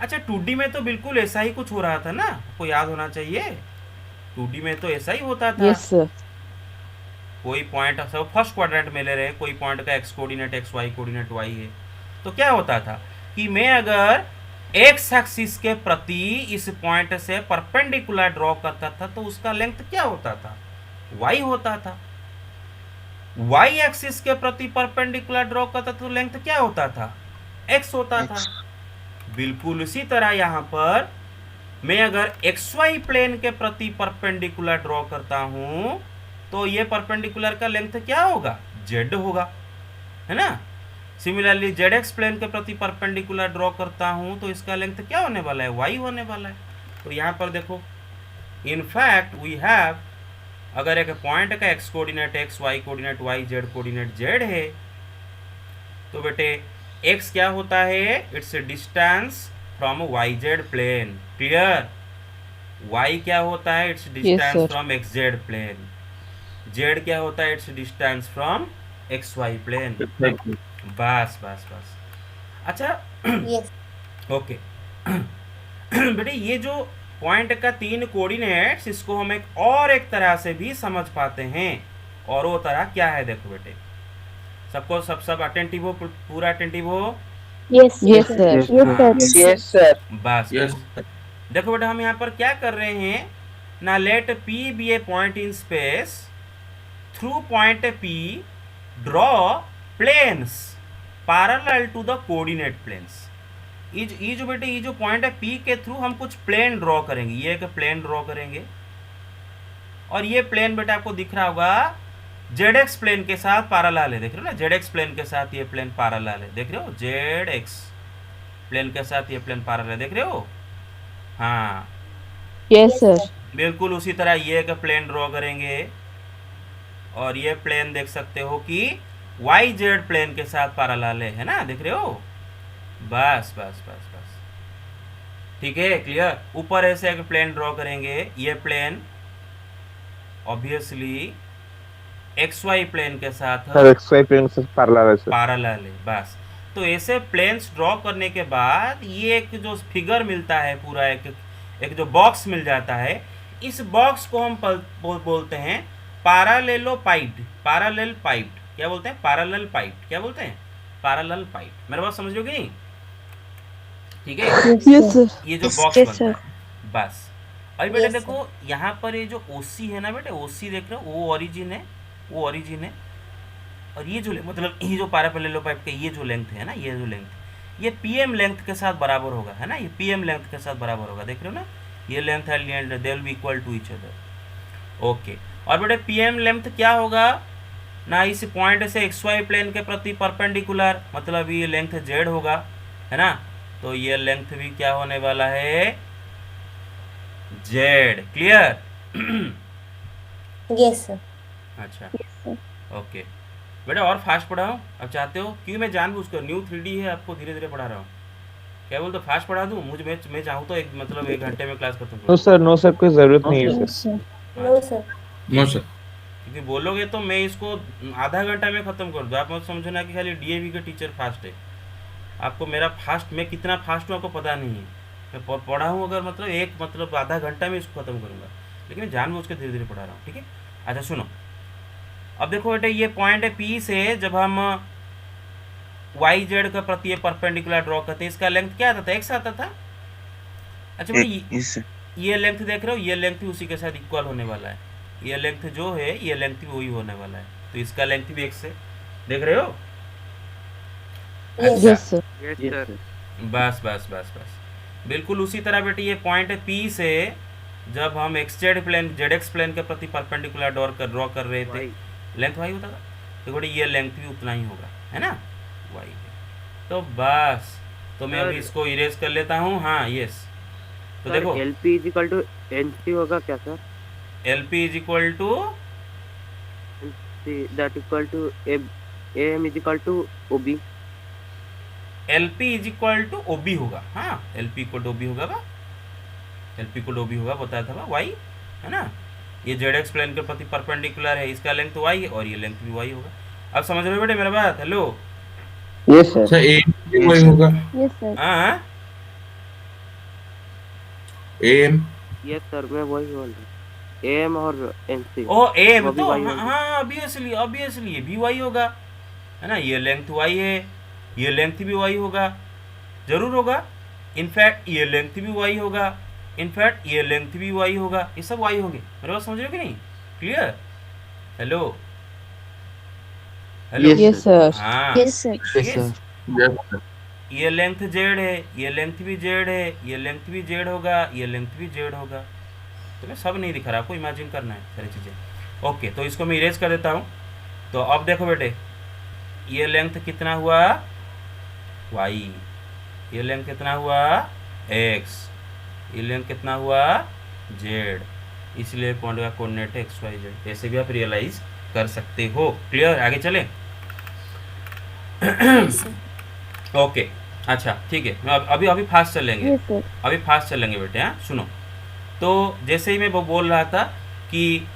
अच्छा 2D में तो बिल्कुल ऐसा ही कुछ हो रहा था ना, आपको याद होना चाहिए। 2D में तो ऐसा ही होता था। Yes, sir. कोई पॉइंट सब फर्स्ट क्वाड्रेंट में ले रहे हैं, कोई पॉइंट का X coordinate X, Y coordinate Y है, तो क्या होता था कि मैं अगर एक्स एक्सिस के प्रति इस पॉइंट से परपेंडिकुलर ड्रॉ करता था तो उसका लेंथ क्या होता था, वाई होता था। वाई एक्सिस के प्रति परपेंडिकुलर ड्रॉ करता था तो लेंथ क्या होता था, एक्स होता था। बिल्कुल इसी तरह यहाँ पर मैं अगर एक्स वाई प्लेन के प्रति परपेंडिकुलर ड्रॉ करता हूं तो ये परपेंडिकुलर का लेंथ क्या होगा, जेड होगा, है ना। सिमिलरली जेड एक्स प्लेन के प्रति परपेंडिकुलर ड्रॉ करता हूं तो इसका लेंथ क्या होने वाला है, वाई होने वाला है। तो यहाँ पर देखो इनफैक्ट वी हैव, अगर एक पॉइंट का X coordinate X, Y coordinate Y, Z coordinate Z है तो बेटे एक्स क्या होता है, it's distance from Y Z plane, clear. Y क्या होता है, it's distance sir. From X Z plane. Z क्या होता है, it's distance from X Y plane. बस बस बस। अच्छा Yes. ओके बेटे ये जो पॉइंट का 3 कोऑर्डिनेट्स, इसको हम एक तरह से भी समझ पाते हैं, और वो तरह क्या है, देखो बेटे सबको सब अटेंटिव हो, पूरा अटेंटिव हो। Yes, sir. Yes, sir. बस देखो बेटा हम यहाँ पर क्या कर रहे हैं ना, let P be a point in space, through point P draw planes parallel to the coordinate planes. ये जो बेटे ये जो पॉइंट है P के थ्रू हम कुछ प्लेन ड्रॉ करेंगे, ये एक प्लेन ड्रॉ करेंगे, और ये प्लेन बेटा आपको दिख रहा होगा जेड एक्स प्लेन के साथ पैरेलल है, देख रहे हो ना, जेड एक्स प्लेन के साथ ये प्लेन पैरेलल है, देख रहे हो, जेड एक्स प्लेन के साथ ये प्लेन पैरेलल है, देख रहे हो। हाँ Yes, sir. बिल्कुल उसी तरह ये एक प्लेन ड्रॉ करेंगे, और ये प्लेन देख सकते हो कि वाई जेड प्लेन के साथ पैरेलल है ना, देख रहे हो। बस बस बस बस ठीक है, क्लियर। ऊपर ऐसे एक प्लेन ड्रॉ करेंगे, ये plane obviously X Y plane के साथ Sir, XY plane से parallel है sir. पैरेलल है। बस तो ऐसे प्लेन्स ड्रॉ करने के बाद ये एक जो फिगर मिलता है, पूरा एक जो बॉक्स मिल जाता है, इस बॉक्स को हम बोलते हैं पैरेललोपाइड, पैरेलल पाइप्ड, क्या बोलते हैं, पैरेलल पाइप्ड, क्या बोलते हैं, पैरेलल पाइप्ड। मेरे बात समझ लो कि नहीं, ठीक है। Yes, sir. ये जो बॉक्स Yes, बनता sir. है, बस। और बेटे Yes, देखो यहाँ पर ये जो ओसी है ना बेटे, ओसी देख रहे हो, वो ओरिजिन है, वो ओरिजिन है, और ये जो मतलब ये जो पैरेललोपाइड के ये जो लेंथ है ना, ये जो लेंथ, ये पीएम लेंथ के साथ बराबर होगा, है ना, ये पीएम लेंथ के साथ बराबर होगा, देख रहे हो ना, ये length and they will be equal to each other. Okay, और बेटे पीएम लेंथ क्या होगा ना, इस पॉइंट से एक्स वाई प्लेन के प्रति परपेंडिकुलर, मतलब ये लेंथ जेड होगा, है ना, तो ये लेंथ भी क्या होने वाला है, जेड, क्लियर। Yes, sir. अच्छा ओके बेटा, और फास्ट पढ़ाऊँ अब चाहते हो, क्यों मैं जानबूझकर न्यू 3D है आपको धीरे धीरे पढ़ा रहा हूँ, क्या बोलते हो, फास्ट पढ़ा दूँ, मैं चाहूँ तो एक मतलब 1 घंटे में क्लास खत्म No कर sir, no sir, कोई जरूरत नहीं है sir. No, sir. No sir. क्योंकि बोलोगे तो मैं इसको आधा घंटा में ख़त्म कर दूँ। आप मत समझो ना कि खाली डीएवी का टीचर फास्ट है, आपको मेरा फास्ट, मैं कितना फास्ट हूँ आपको पता नहीं है। मैं पढ़ा हूँ अगर मतलब आधा घंटा में इसको ख़त्म करूँगा, लेकिन मैं जानबूझ के धीरे धीरे पढ़ा रहा हूँ, ठीक है। अच्छा सुनो, अब देखो बेटे ये पॉइंट है पी से जब हम वाई जेड का प्रति ये परपेंडिकुलर ड्रॉ करते हैं, इसका लेंथ क्या आता था, एक्स आता था। अच्छा बेटे ये लेंथ देख रहे हो, ये लेंथ भी उसी के साथ इक्वल होने वाला है, ये लेंथ जो है ये लेंथ भी वही होने वाला है, तो इसका लेंथ भी एक्स है, देख रहे हो। Yes. Yes, sir. Yes, sir. बस बस बस बस बिल्कुल उसी तरह बेटे ये पॉइंट है पी से जब हम X Z plane Z X plane के प्रति परपेंडिकुलर ड्रॉ कर रहे थे, लेंथ वाई होता था, तो बेटे ये लेंथ भी उतना ही होगा, है ना, वाई है। तो बस तो मैं अभी इसको इरेज कर लेता हूँ। हाँ यस, तो देखो LP is equal to NC होगा क्या sir, LP is equal to that equal to AM is equal to OB। LP is equal to OB होगा, हाँ LP इक्वल टू OB होगा, LP इक्वल टू OB होगा, बताया था Y, है ना, ये जेड एक्स प्लेन के प्रति परपेंडिकुलर है, इसका लेंथ वाई है और ये लेंथ भी वाई होगा। अब समझ रहे हो बेटे मेरा बात, हेलो। Yes sir. सर ए वही होगा। Yes, sir. हाँ एम यस सर, मैं वही बोल रहा हूँ। एम और एनसी ओ एम वो भी तो वाई हाँ होगा। हाँ ऑब्वियसली ऑब्वियसली ये भी वाई होगा, है ना। ये लेंथ वाई है, ये लेंथ भी वाई होगा, जरूर होगा। इनफैक्ट ये लेंथ भी वाई होगा, इनफैक्ट ये लेंथ भी वाई होगा, ये सब वाई होंगे। मेरे बात समझ रहे हो कि नहीं? Clear? Hello hello. Yes Yes, sir. sir. हाँ Yes, sir. ये यस ये लेंथ जेड है, ये लेंथ भी जेड है, ये लेंथ भी जेड होगा, ये लेंथ भी जेड होगा। तो मैं सब नहीं दिखा रहा, आपको इमेजिन करना है सारी चीज़ें। ओके, तो इसको मैं इरेज कर देता हूँ। तो अब देखो बेटे, ये लेंथ कितना हुआ वाई, ये लेंथ कितना हुआ एक्स, ये लेंथ कितना हुआ जेड, इसलिए पॉइंट का कोऑर्डिनेट है एक्स वाई जेड। ऐसे भी आप रियलाइज कर सकते हो। क्लियर? आगे चले? Yes, sir. ओके, अच्छा ठीक है। मैं अभी अभी फास्ट चलेंगे, Yes, sir. अभी फास्ट चलेंगे बेटे। हाँ सुनो, तो जैसे ही मैं वो बोल रहा था कि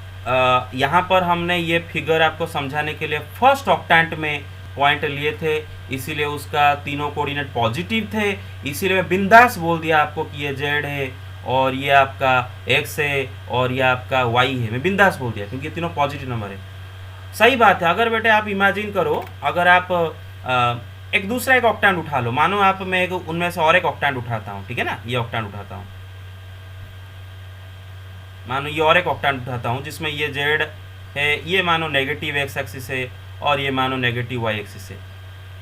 यहाँ पर हमने ये फिगर आपको समझाने के लिए फर्स्ट ऑक्टेंट में पॉइंट लिए थे, इसीलिए उसका तीनों कोऑर्डिनेट पॉजिटिव थे, इसीलिए मैं बिंदास बोल दिया आपको कि ये जेड है और ये आपका एक्स है और ये आपका वाई है। मैं बिंदास बोल दिया क्योंकि ये तीनों पॉजिटिव नंबर है। सही बात है। अगर बेटे आप इमेजिन करो, अगर आप एक दूसरा एक ऑक्टेंट उठा लो, मानो आप मैं एक उनमें से और एक ऑक्टेंट उठाता हूँ, ठीक है ना, ये ऑक्टेंट उठाता हूँ, मानो ये और एक ऑक्टेंट उठाता हूँ जिसमें ये जेड है, ये मानो नेगेटिव एक्स एक्सिस है और ये मानो नेगेटिव वाई एक्सिस है,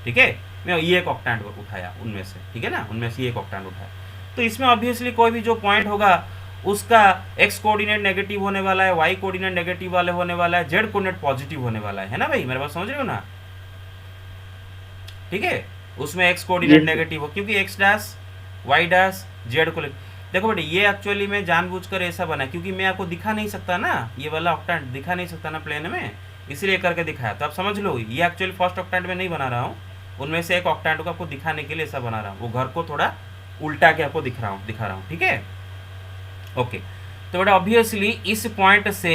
ठीक है। मैं ये एक ऑक्टेंट उठाया उनमें से, ठीक है ना, उनमें से ये एक ऑक्टेंट उठाया। तो इसमें ऑब्वियसली कोई भी जो पॉइंट होगा उसका एक्स कोऑर्डिनेट नेगेटिव होने वाला है, वाई कोऑर्डिनेट नेगेटिव वाले होने वाला है, जेड कोऑर्डिनेट पॉजिटिव होने वाला है ना भाई? मेरे बात समझ रहे हो ना? ठीक है, उसमें एक्स कोऑर्डिनेट नेगेटिव हो क्योंकि X dash Y dash Z को देखो बेटे, ये एक्चुअली में जानबूझकर ऐसा बना क्योंकि मैं आपको दिखा नहीं सकता ना, ये वाला ऑक्टेंट दिखा नहीं सकता ना प्लेन में, इसलिए करके दिखाया। तो आप समझ लो, ये एक्चुअली फर्स्ट ऑक्टेंट में नहीं बना रहा हूँ, उनमें से एक ऑक्टेंट को आपको दिखाने के लिए ऐसा बना रहा हूँ, वो घर को थोड़ा उल्टा के आपको दिखा रहा हूँ, ठीक है। ओके, तो बेटा ऑब्वियसली इस पॉइंट से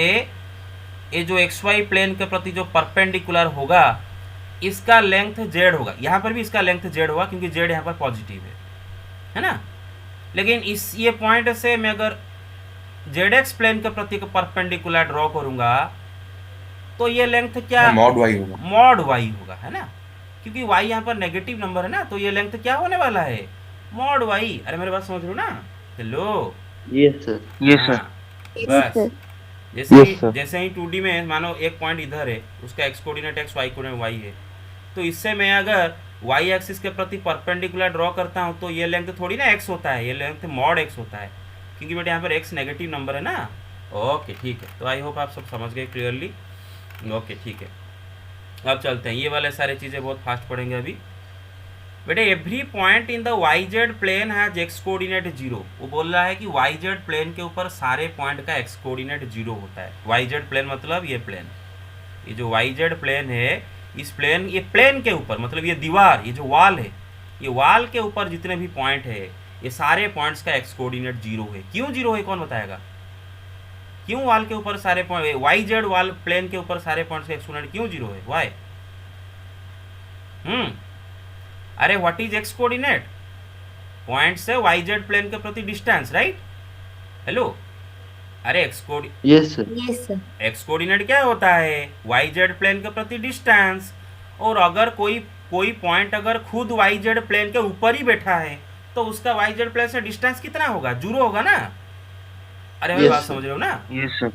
ये जो एक्स वाई प्लेन के प्रति जो परपेंडिकुलर होगा इसका लेंथ जेड होगा, यहाँ पर भी इसका लेंथ जेड होगा क्योंकि जेड यहाँ पर पॉजिटिव है ना। लेकिन इस ये पॉइंट से मैं अगर जेड एक्स प्लेन के प्रति परपेंडिकुलर ड्रॉ करूंगा तो ये लेंथ क्या मॉड वाई होगा। मॉड वाई होगा, है ना, क्योंकि वाई यहाँ पर नेगेटिव नंबर है ना, तो ये लेंथ क्या होने वाला है मॉड वाई। अरे मेरे बात समझ लो ना? Hello, yes sir. हाँ, Yes, बस sir. Yes, sir. जैसे ही 2D में मानो एक पॉइंट इधर है, उसका X coordinate X, Y coordinate Y है, तो इससे मैं अगर वाई एक्सिस के प्रति परपेंडिकुलर ड्रॉ करता हूँ तो ये लेंथ थोड़ी ना एक्स होता है, ये लेंथ मॉड एक्स होता है क्योंकि बेटे यहाँ पर एक्स नेगेटिव नंबर है ना। ओके ठीक है, तो आई होप आप सब समझ गए क्लियरली। ओके ठीक है, अब चलते हैं, ये वाले सारे चीज़ें बहुत फास्ट पढ़ेंगे अभी। बेटे every point in the Y Z plane has X coordinate zero. वो बोल रहा है कि वाई जेड प्लेन के ऊपर सारे पॉइंट का एक्स कोऑर्डिनेट जीरो होता है। वाई जेड प्लेन मतलब ये प्लेन, ये जो वाई जेड प्लेन है, इस प्लेन, ये प्लेन के ऊपर मतलब ये दीवार, ये जो वॉल है, ये वॉल के ऊपर जितने भी पॉइंट है ये सारे पॉइंट्स का एक्स कोऑर्डिनेट जीरो है। क्यों जीरो है, कौन बताएगा? क्यों वॉल के ऊपर सारे point, Y Z wall plane के ऊपर सारे पॉइंट्स का एक्स कोऑर्डिनेट क्यों जीरो है? वाई? अरे what is X coordinate? Point से वाई जेड प्लेन के प्रति डिस्टेंस, राइट? हेलो, अरे X coordinate, yes sir. Yes, sir. X coordinate क्या होता है? वाई जेड प्लेन के प्रति डिस्टेंस। और अगर कोई पॉइंट अगर खुद वाई जेड प्लेन के ऊपर ही बैठा है तो उसका वाई जेड प्लेन से डिस्टेंस कितना होगा? जीरो होगा ना। अरे मेरी Yes, बात sir. समझ रहे हो ना? Yes sir.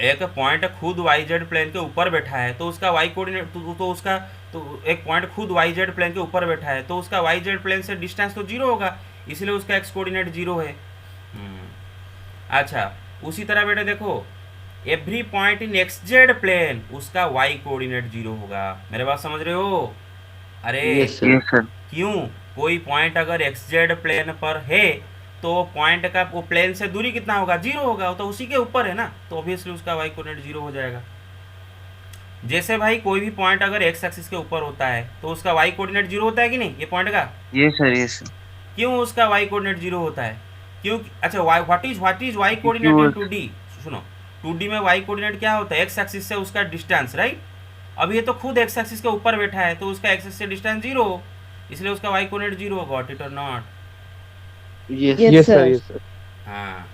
एक पॉइंट खुद वाई जेड प्लेन के ऊपर बैठा है तो उसका वाई कोऑर्डिनेट तो उसका तो एक पॉइंट खुद वाई जेड प्लेन के ऊपर बैठा है तो उसका वाई जेड प्लेन से डिस्टेंस तो जीरो होगा, इसलिए उसका एक्स कोऑर्डिनेट जीरो है। अच्छा, उसी तरह बेटे देखो, every point in X Z plane उसका वाई कोऑर्डिनेट जीरो होगा। मेरे बात समझ रहे हो? अरे यस सर। क्यों? कोई पॉइंट अगर एक्स जेड प्लेन पर है तो पॉइंट का वो प्लेन से दूरी कितना होगा? जीरो होगा, तो उसी के ऊपर है ना, तो ऑब्वियसली उसका वाई कोऑर्डिनेट जीरो हो जाएगा। जैसे भाई कोई भी पॉइंट अगर एक्स एक्सिस के ऊपर होता है तो उसका वाई कोऑर्डिनेट जीरो होता है कि नहीं? ये पॉइंट का यस सर। Yes sir. क्यों उसका वाई कोऑर्डिनेट जीरो होता है? क्यों? अच्छा, what is Y coordinate in 2D? सुनो, 2D में वाई कोऑर्डिनेट क्या होता है? एक्स एक्सिस से उसका डिस्टेंस, राइट? अब ये तो खुद एक्स एक्सिस के ऊपर बैठा है तो उसका एक्सिस से डिस्टेंस जीरो, इसलिए उसका वाई कोऑर्डिनेट जीरो होगा। गॉट इट और not? Yes Yes, Yes, sir. sir. Yes, sir. हाँ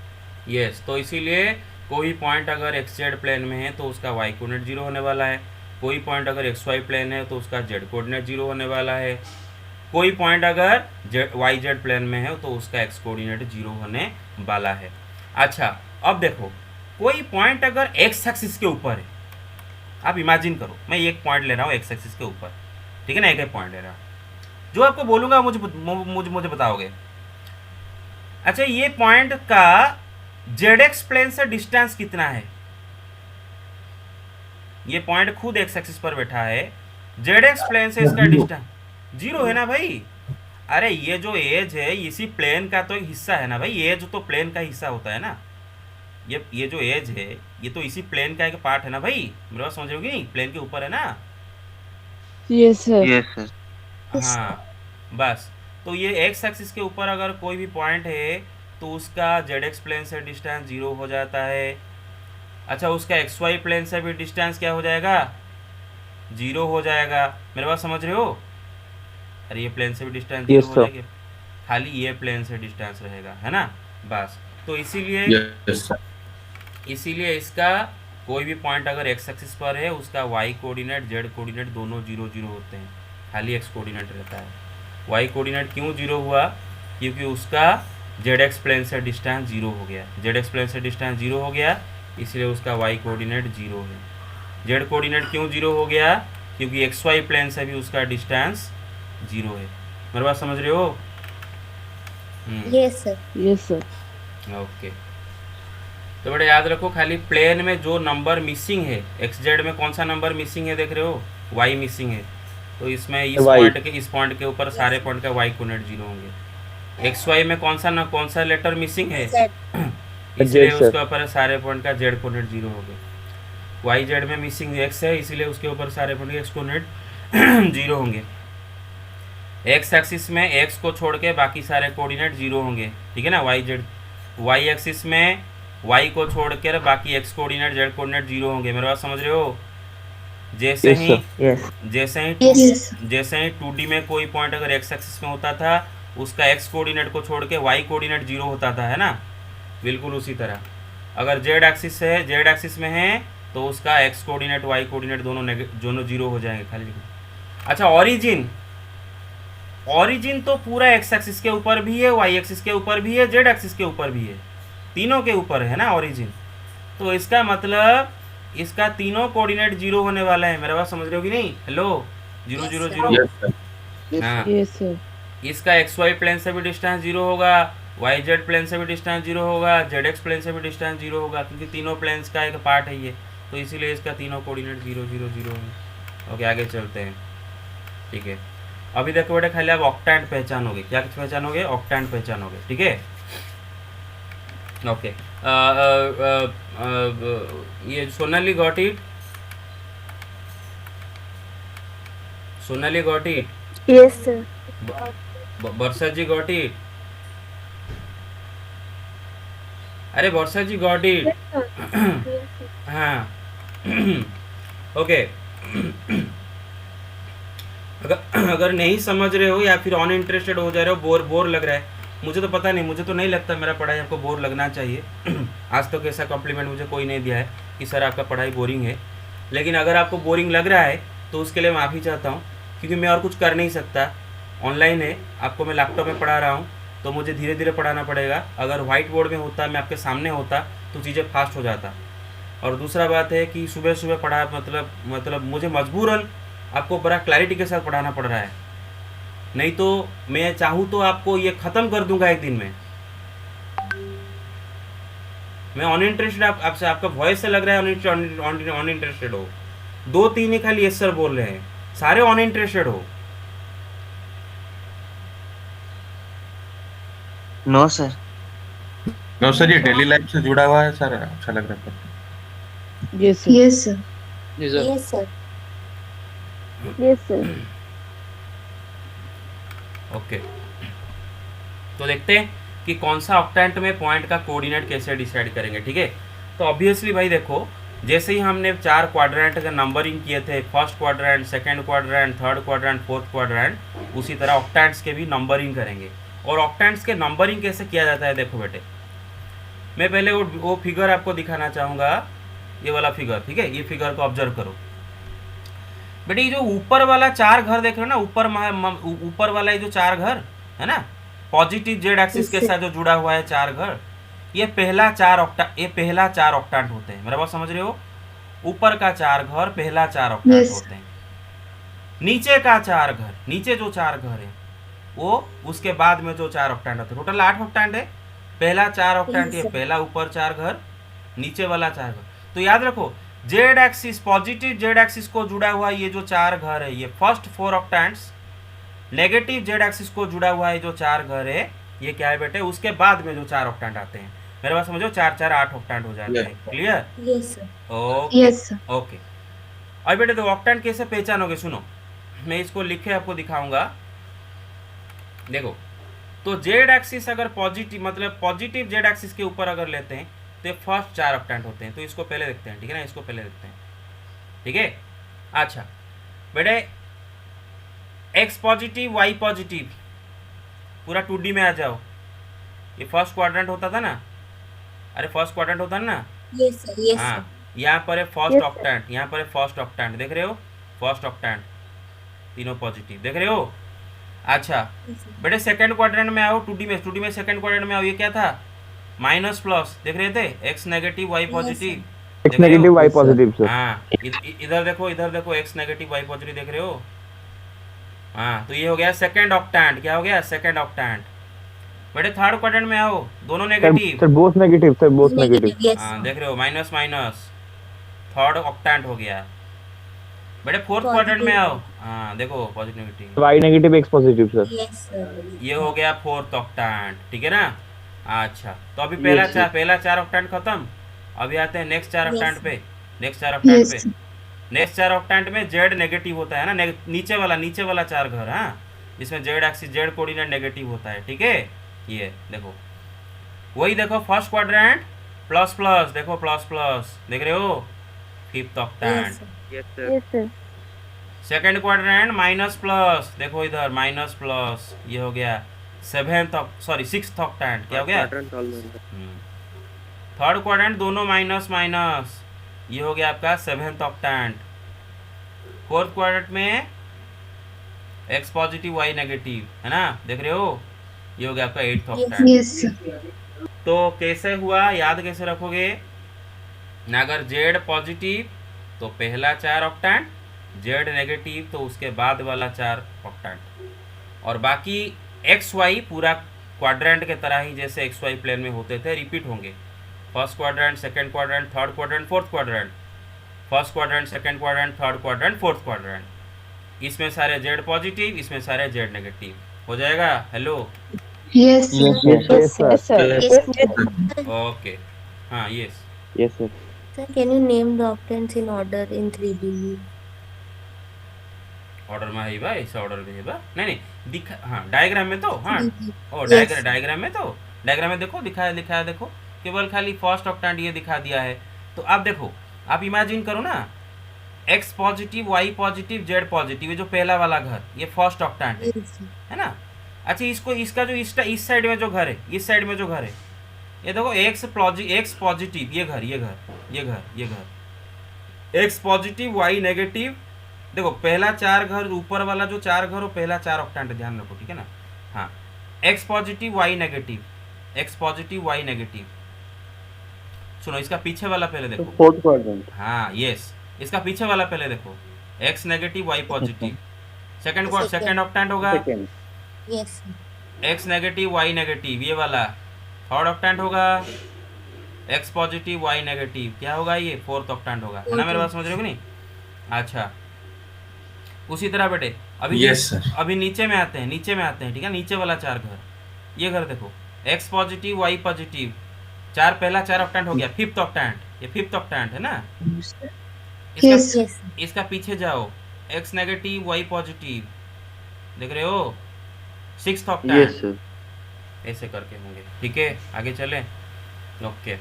यस, तो इसीलिए कोई पॉइंट अगर एक्स जेड प्लेन में है तो उसका वाई कोऑर्डिनेट जीरो होने वाला है, कोई पॉइंट अगर एक्स वाई प्लेन है तो उसका जेड कोऑर्डिनेट जीरो होने वाला है, कोई पॉइंट अगर वाई जेड प्लेन में है तो उसका एक्स कोऑर्डिनेट जीरो होने वाला है। अच्छा अब देखो, कोई पॉइंट अगर एक्स एक्सिस के ऊपर है, आप इमेजिन करो मैं एक पॉइंट ले रहा हूँ एक्स एक्सिस के ऊपर, ठीक है ना, एक एक पॉइंट ले रहा हूँ, जो आपको बोलूँगा मुझे बताओगे। अच्छा ये पॉइंट का जेड एक्स प्लेन से डिस्टेंस कितना है? ये पॉइंट खुद एक्स एक्सिस पर बैठा है, जेड एक्स प्लेन से इसका डिस्टेंस जीरो है ना भाई। अरे ये जो एज है इसी प्लेन का तो एक हिस्सा है ना भाई, एज तो प्लेन का हिस्सा होता है ना, ये जो एज है ये तो इसी प्लेन का एक पार्ट है ना भाई, मेरे बात समझोगे नहीं, प्लेन के ऊपर है ना। Yes, sir. Yes sir. हाँ बस, तो ये एक्स एक्सिस के ऊपर अगर कोई भी पॉइंट है तो उसका जेड एक्स प्लेन से डिस्टेंस जीरो हो जाता है। अच्छा उसका एक्स वाई प्लेन से भी डिस्टेंस क्या हो जाएगा? जीरो हो जाएगा, मेरे बात समझ रहे हो? अरे ये प्लेन से भी डिस्टेंस जीरो Yes, हो sir. जाएगी, खाली ये प्लेन से डिस्टेंस रहेगा, है ना। बस तो इसीलिए इसका कोई भी पॉइंट अगर एक्स एक्सिस पर है उसका वाई कोऑर्डिनेट जेड कोऑर्डिनेट दोनों जीरो जीरो होते हैं, खाली एक्स कोऑर्डिनेट रहता है। वाई कोऑर्डिनेट क्यों जीरो हुआ? क्योंकि उसका जेड एक्स प्लेन से डिस्टेंस जीरो हो गया, जेड एक्स प्लेन से डिस्टेंस जीरो हो गया इसलिए उसका वाई कोऑर्डिनेट जीरो है। जेड कोऑर्डिनेट क्यों जीरो हो गया? क्योंकि एक्स वाई प्लेन से भी उसका डिस्टेंस जीरो है, मेरी बात समझ रहे हो? Yes, sir. Yes, sir. Okay, तो बेटा याद रखो खाली प्लेन में जो नंबर मिसिंग है, एक्स जेड में कौन सा नंबर मिसिंग है देख रहे हो? वाई मिसिंग है, तो इसमें इस Y. पॉइंट के ऊपर सारे पॉइंट का वाई कोऑर्डिनेट जीरो होंगे। एक्स वाई में कौन सा लेटर मिसिंग है? Z. इसलिए Z, sir. उसके ऊपर सारे पॉइंट का जेड कोऑर्डिनेट जीरो हो गए। वाई जेड में मिसिंग एक्स है इसलिए उसके ऊपर सारे पॉइंट के एक्स कोऑर्डिनेट जीरो होंगे। एक्स एक्सिस में एक्स को छोड़ के बाकी सारे कोऑर्डिनेट जीरो होंगे, ठीक है ना। वाई जेड वाई एक्सिस में वाई को छोड़ कर बाकी x coordinate Z coordinate zero होंगे, मेरे बात समझ रहे हो? जैसे Yes, ही sir. Yes. जैसे ही 2D में कोई पॉइंट अगर एक्स एक्सिस में होता था उसका एक्स कोऑर्डिनेट को छोड़ के वाई कोऑर्डिनेट जीरो होता था, है ना। बिल्कुल उसी तरह अगर जेड एक्सिस में है तो उसका एक्स कोऑर्डिनेट वाई कोऑर्डिनेट दोनों जीरो हो जाएंगे खाली। अच्छा ओरिजिन तो पूरा एक्स एक्सिस के ऊपर भी है, वाई एक्सिस के ऊपर भी है, जेड एक्सिस के ऊपर भी है, तीनों के ऊपर है ना ओरिजिन। तो इसका मतलब इसका तीनों कोऑर्डिनेट जीरो होने वाला है, मेरा बात समझ रहे हो कि नहीं? Hello, zero zero zero. हाँ Yes, sir. इसका एक्स वाई प्लेन से भी डिस्टेंस जीरो होगा, वाई जेड प्लेन से भी डिस्टेंस जीरो होगा, जेड एक्स प्लेन से भी डिस्टेंस जीरो होगा, क्योंकि तीनों प्लेन्स का एक पार्ट है ये, तो इसीलिए इसका तीनों कोऑर्डिनेट जीरो जीरो जीरो है। ओके आगे चलते हैं, ठीक है। अभी देखो बेटा खाली आप ऑक्टेंट पहचानोगे, क्या पहचानोगे? ऑक्टेंट पहचानोगे, ठीक है। ओके ये Sonali got it? Sonali got it? Yes, sir. Varsha ji got it? अरे वर्षा जी गॉट इट? हाँ ओके अगर नहीं समझ रहे हो या फिर अन इंटरेस्टेड हो जा रहे हो, बोर लग रहा है, मुझे तो पता नहीं, मुझे तो नहीं लगता मेरा पढ़ाई आपको बोर लगना चाहिए। आज तक ऐसा कॉम्प्लीमेंट मुझे कोई नहीं दिया है कि सर आपका पढ़ाई बोरिंग है, लेकिन अगर आपको बोरिंग लग रहा है तो उसके लिए माफ़ी चाहता हूँ, क्योंकि मैं और कुछ कर नहीं सकता। ऑनलाइन है, आपको मैं लैपटॉप में पढ़ा रहा हूँ तो मुझे धीरे धीरे पढ़ाना पड़ेगा। अगर वाइट बोर्ड में होता, मैं आपके सामने होता तो चीज़ें फास्ट हो जाता। और दूसरा बात है कि सुबह सुबह पढ़ा मतलब मुझे मजबूरन आपको बड़ा क्लैरिटी के साथ पढ़ाना पड़ रहा है, नहीं तो मैं चाहूँ तो आपको ये ख़त्म कर दूंगा एक दिन में। मैं अनइंटरेस्टेड आपसे, आपका वॉइस से लग रहा है अनइंटरेस्टेड हो। 2-3 ही खाली यस सर बोल रहे हैं, सारे अनइंटरेस्टेड हो। No sir. नो सर, ये डेली लाइफ से जुड़ा हुआ है सर, अच्छा लग रहा है। Yes, sir. Yes, sir. जी sir. Yes, sir. Yes, sir. Okay तो देखते हैं कि कौन सा ऑक्टेंट में पॉइंट का कोऑर्डिनेट कैसे डिसाइड करेंगे, ठीक है। तो ऑब्वियसली भाई देखो, जैसे ही हमने 4 क्वाड्रेंट का नंबरिंग किए थे, first quadrant, second quadrant, third quadrant, fourth quadrant, उसी तरह ऑक्टेंट्स के भी नंबरिंग करेंगे। और ऑक्टेंट्स के नंबरिंग कैसे किया जाता है देखो बेटे, मैं पहले वो फिगर आपको दिखाना चाहूँगा, ये वाला फिगर, ठीक है। ये फिगर को ऑब्जर्व करो बेटे। ये जो ऊपर वाला 4 घर देख रहे हो ना, ऊपर वाला ये जो 4 घर है ना, पॉजिटिव जेड एक्सिस के साथ जो जुड़ा हुआ है 4 घर, ये पहला 4 ऑक्टेंट होते हैं। मेरा बात समझ रहे हो? ऊपर का 4 घर पहला 4 ऑक्टेंट होते हैं। नीचे का 4 घर, नीचे जो 4 घर है वो उसके बाद में जो 4 ऑक्टेंट होते हैं। टोटल 8 ऑक्टेंट है। पहला 4 ऑक्टेंट ये पहला ऊपर 4 घर, नीचे वाला 4 घर। तो याद रखो Z axis, positive Z axis को जुड़ा हुआ ये जो 4 घर है, ये first 4 octants. Negative Z axis को जुड़ा हुआ है जो 4 घर है, ये क्या है बेटे, उसके बाद में जो 4 ऑक्टेंट आते हैं। मेरे पास समझो 4 4 8 ऑक्टेंट हो जाते हैं। क्लियर? Yes, sir. ओके। अब बेटे तो ऑक्टेंट कैसे पहचानोगे, सुनो मैं इसको लिखे आपको दिखाऊंगा। देखो तो जेड एक्सिस अगर पॉजिटिव, मतलब पॉजिटिव जेड एक्सिस के ऊपर अगर लेते हैं तो फर्स्ट 4 ऑक्टेंट होते हैं। तो इसको पहले देखते हैं, ठीक है ना, इसको पहले देखते हैं, ठीक है। अच्छा बेटे एक्स पॉजिटिव वाई पॉजिटिव, पूरा 2D में आ जाओ। ये फर्स्ट क्वाड्रेंट होता था ना, अरे फर्स्ट क्वाड्रेंट होता ना। Yes, sir. Yes, हाँ, sir. यहाँ पर है फर्स्ट ऑक्टेंट, यहाँ पर है फर्स्ट ऑक्टेंट, देख रहे हो? फर्स्ट ऑक्टेंट तीनों पॉजिटिव, देख रहे हो? अच्छा Yes, sir. बेटे सेकंड क्वाड्रेंट में आओ, 2D में सेकंड क्वाड्रेंट में आओ। ये क्या था? माइनस प्लस, देख रहे थे? X negative Y positive, X negative Y positive sir. हाँ इधर देखो एक्स नेगेटिव वाई पॉजिटिव, देख रहे हो? हाँ, तो ये हो गया सेकंड ऑक्टेंट। क्या हो गया? Second octant. बेटे थर्ड क्वाड्रेंट में आओ, दोनों negative. Sir both negative, sir both negative. Yes, हाँ sir. देख रहे हो, माइनस माइनस, थर्ड ऑक्टेंट हो गया। बेटे फोर्थ Positive. क्वाड्रेंट में आओ, हाँ देखो positive negative, Y negative X positive sir. Yes, sir. ये हो गया फोर्थ ऑक्टेंट, ठीक है ना। अच्छा तो अभी पहला 4 ऑक्टेंट खत्म। अभी आते हैं नेक्स्ट 4 ऑक्टेंट पे। नेक्स्ट 4 ऑक्टेंट पे, नेक्स्ट 4 ऑक्टेंट में जेड नेगेटिव होता है ना, नीचे वाला 4 घर, हाँ, जिसमें Z axis, Z coordinate negative होता है, ठीक है। ये देखो वही देखो फर्स्ट क्वाड्रेंट प्लस प्लस, देखो प्लस प्लस, देख रहे हो? Fifth Yes, octant. sir. Yes, sir. Second quadrant minus plus, देखो इधर माइनस प्लस, ये हो गया सिक्स्थ ऑक्टेंट। क्या हो गया? Quadrant all member. Third quadrant दोनों माइनस माइनस, ये हो गया आपका 7th ऑक्टेंट। फोर्थ क्वाड्रेंट में एक्स पॉजिटिव वाई नेगेटिव, है ना, देख रहे हो? ये हो गया आपका 8th ऑक्टेंट। Yes, sir. तो कैसे हुआ, याद कैसे रखोगे ना? अगर जेड पॉजिटिव तो पहला 4 ऑक्टेंट, जेड नेगेटिव तो उसके बाद वाला 4 ऑक्टेंट, और बाकी एक्स वाई पूरा क्वाड्रेंट के तरह ही जैसे एक्स वाई प्लेन में होते थे रिपीट होंगे। First quadrant, second quadrant, third quadrant, fourth quadrant, first quadrant, second quadrant, third quadrant, fourth quadrant. इसमें सारे जेड पॉजिटिव, इसमें सारे जेड नेगेटिव हो जाएगा। Hello, Yes, sir. Yes, sir. Yes, sir. Yes, sir. Okay, हाँ yes. Yes sir. Sir, can you name the octants in order in 3D? Order में है बा, ऐसा ऑर्डर में है बा, नहीं दिखा, हाँ डायग्राम में तो, हाँ 3D. ओ Yes. डायग्राम में तो, डायग्राम में देखो दिखाया देखो, केवल खाली फर्स्ट ऑक्टेंट ये दिखा दिया है। तो आप देखो, आप इमेजिन करो ना, X positive Y positive Z positive, ये जो पहला वाला घर ये फर्स्ट ऑक्टेंट Yes, sir. है ना। अच्छा इसका जो इस साइड में जो घर है, इस साइड में जो घर है, ये देखो एक्स पॉजिटिव, ये घर एक्स पॉजिटिव वाई नेगेटिव। देखो पहला 4 घर, ऊपर वाला जो 4 घर हो पहला 4 ऑक्टेंट, ध्यान रखो, ठीक है ना। हाँ, एक्स पॉजिटिव वाई नेगेटिव। सुनो इसका पीछे वाला पहले देखो, फोर्थ क्वाड्रेंट। हाँ यस, इसका पीछे वाला पहले देखो, X negative Y positive. Second octant होगा Yes, sir. X negative Y negative, ये वाला थर्ड ऑक्टेंट होगा, एक्स पॉजिटिव वाई नेगेटिव, क्या होगा ये? फोर्थ ऑक्टेंट होगा, है ना। मेरे बात समझ रहे हो कि नहीं? अच्छा उसी तरह बेटे अभी Yes, sir. अभी नीचे में आते हैं, ठीक है। नीचे वाला 4 घर, ये घर देखो, एक्स पॉजिटिव वाई पॉजिटिव, पहला 4 ऑक्टेंट हो गया, फिफ्थ ऑक्टेंट, ये फिफ्थ ऑक्टेंट है ना। Yes. Yes, sir. इसका पीछे जाओ, एक्स नेगेटिव वाई पॉजिटिव, देख रहे हो? Sixth octant. सर। ऐसे करके होंगे, ठीक है। आगे चले, okay.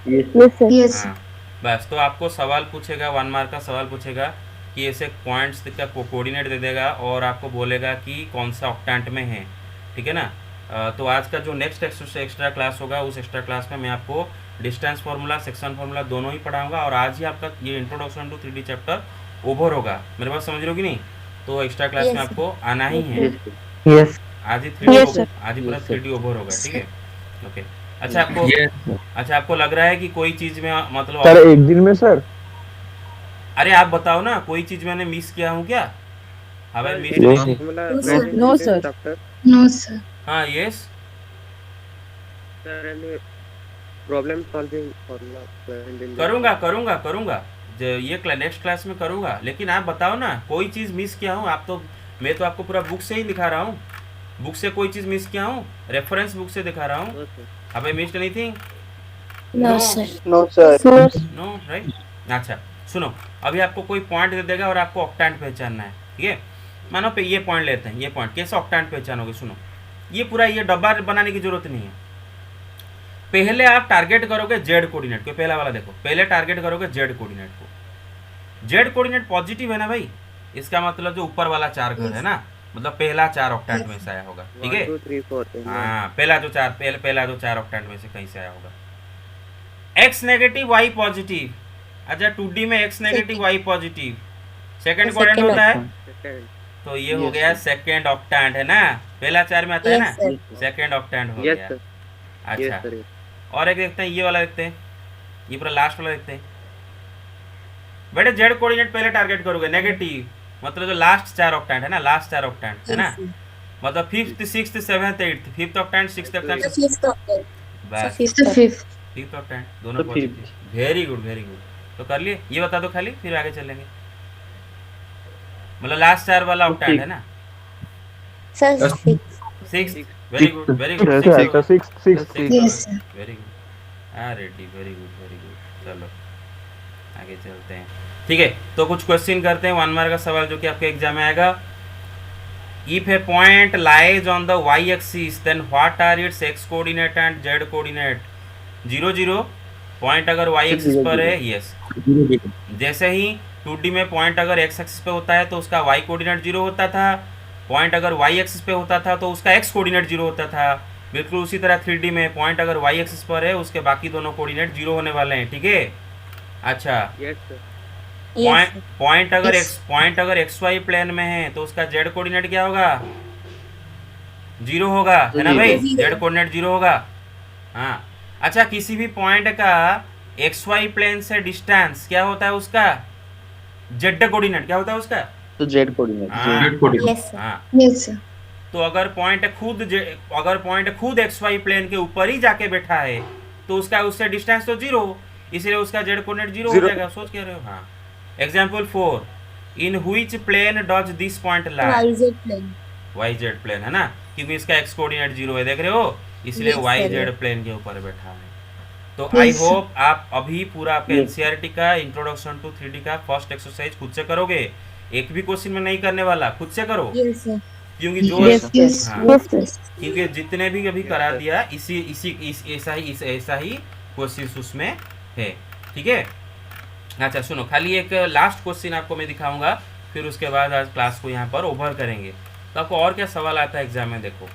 Yes, sir. Yes, sir. हाँ बस, तो आपको सवाल पूछेगा, 1 मार्क का सवाल पूछेगा कि ऐसे पॉइंट्स का कोऑर्डिनेट दे देगा और आपको बोलेगा कि कौन सा ऑक्टेंट में है, ठीक है ना। तो आज का जो नेक्स्ट एक्स्ट्रा क्लास होगा उस एक्स्ट्रा क्लास में मैं आपको डिस्टेंस फार्मूला, सेक्शन फार्मूला दोनों ही पढ़ाऊंगा और आज ही आपका ये introduction to 3D chapter over होगा। मेरे बात समझ रहे हो कि नहीं? तो एक्स्ट्रा क्लास Yes, में sir. आपको आना ही है। यस आज ही 3D Yes, sir. आज ही पूरा Yes, sir. 3D ओवर होगा, ठीक है? ओके। अच्छा आपको Yes. अच्छा आपको लग रहा है कि कोई चीज़ में मतलब सर एक दिन में सर अरे आप बताओ ना, कोई चीज़ मैंने मिस किया हूँ क्या? हाँ भाई मिस No, नहीं? sir. No, sir. No, sir. Chapter. No, sir. हाँ yes Sir, any problem solving formula present in the- करूँगा ये नेक्स्ट क्लास में करूँगा, लेकिन आप बताओ ना कोई चीज़ मिस किया हूँ। आप तो मैं तो आपको पूरा बुक से ही दिखा रहा हूँ, बुक से कोई चीज़ मिस किया हूँ, रेफरेंस बुक से दिखा रहा हूँ। No, sir. have I missed anything? No, No. sir. No sir no right. अच्छा सुनो, अभी आपको कोई पॉइंट दे देगा और आपको ऑक्टेंट पहचानना है, ठीक है? मानो पे ये पॉइंट लेते हैं, ये पॉइंट कैसे ऑक्टेंट पहचानोगे? सुनो, ये पूरा ये डब्बा बनाने की जरूरत नहीं है। पहले आप टारगेट करोगे जेड कोऑर्डिनेट को, पहला वाला देखो, पहले टारगेट करोगे जेड कोऑर्डिनेट को। जेड कोऑर्डिनेट पॉजिटिव है ना भाई, इसका मतलब जो ऊपर वाला 4 घर है ना, मतलब पहला 4 ऑक्टेंट में से आया होगा, ठीक है? 1, 2, 3, 4. हाँ पहला जो 4 ऑक्टेंट में से कहीं से आया होगा। X negative Y positive. अच्छा 2D में X negative Y positive second quadrant second होता है, Second. तो ये हो गया सेकंड ऑक्टेंट, है ना? पहला 4 में आता है ना, Yes, sir. सेकंड ऑक्टेंट हो Yes, गया। sir. अच्छा Yes, sir. और एक देखते हैं, ये वाला देखते हैं, ये पूरा लास्ट वाला देखते हैं। बेटे जेड कोऑर्डिनेट पहले टारगेट करोगे नेगेटिव, मतलब जो लास्ट 4 ऑक्टेंट है ना, लास्ट 4 ऑक्टेंट है ना, Yes, sir. मतलब 5th 6th 7th 8th 5th octant 6th The octant fifth octet. बस Fifth The octet. fifth. 5th octant दोनों positive. Very good very good. तो कर लिए, ये बता दो खाली, फिर आगे चलेंगे। मतलब लास्ट 4 वाला ऑक्टेंट है ना, Sir, Yes. six. 6th। Very good very good. Sir six Yes, sir. Very good. हाँ ready, very good very good. चलो आगे चलते हैं, ठीक है? तो कुछ क्वेश्चन करते हैं, 1 मार्क का सवाल जो कि आपके एग्जाम में आएगा। If a point lies on the Y axis then what are its X coordinate and Z coordinate? 0 0। Point अगर वाई एक्सिस पर है, यस। जैसे ही 2D में पॉइंट अगर एक्स एक्सिस पे होता है तो उसका वाई कोऑर्डिनेट 0 होता था, पॉइंट अगर वाई एक्सिस पे होता था तो उसका एक्स कोऑर्डिनेट 0 होता था। बिल्कुल उसी तरह 3D में पॉइंट अगर वाई एक्सिस पर है उसके बाकी दोनों कोऑर्डिनेट 0 होने वाले हैं, ठीक है? अच्छा Yes, sir. Yes, sir. Point अगर एक्स वाई प्लेन में है तो उसका जेड कोऑर्डिनेट क्या होगा? 0 होगा, है ना भाई? Zero. जेड कोऑर्डिनेट 0 होगा। हाँ अच्छा, किसी भी पॉइंट का एक्स वाई प्लेन से डिस्टेंस क्या होता है उसका? जेड कोऑर्डिनेट क्या होता है उसका? तो जेड कोऑर्डिनेट हाँ Red coordinate. Yes, sir. हाँ। Yes, sir. तो अगर पॉइंट खुद एक्स वाई प्लेन के ऊपर ही जाके बैठा है तो उसका उससे डिस्टेंस तो 0, इसलिए उसका जेड कोऑर्डिनेट 0 हो जाएगा। सोच कह रहे हो? हाँ। Example 4, in which plane does this point lie? YZ plane. Y Z plane, है ना? क्योंकि इसका एक्स कोऑर्डिनेट 0 है, देख रहे हो? इसलिए Yes, Y sir. Z plane के ऊपर बैठा है। तो Yes, आई sir. होप आप अभी पूरा आपका Yes. एनसीईआरटी का इंट्रोडक्शन टू 3D का फर्स्ट एक्सरसाइज खुद से करोगे। एक भी क्वेश्चन में नहीं करने वाला, खुद से करो, Yes, sir. क्योंकि जो Yes, yes. हाँ। Yes, sir. क्योंकि जितने भी अभी करा दिया ऐसा ही क्वेश्चन उसमें है, ठीक है? अच्छा सुनो, खाली एक लास्ट क्वेश्चन आपको मैं दिखाऊंगा, फिर उसके बाद आज क्लास को यहाँ पर ओवर करेंगे। तो आपको और क्या सवाल आता है एग्जाम में? देखो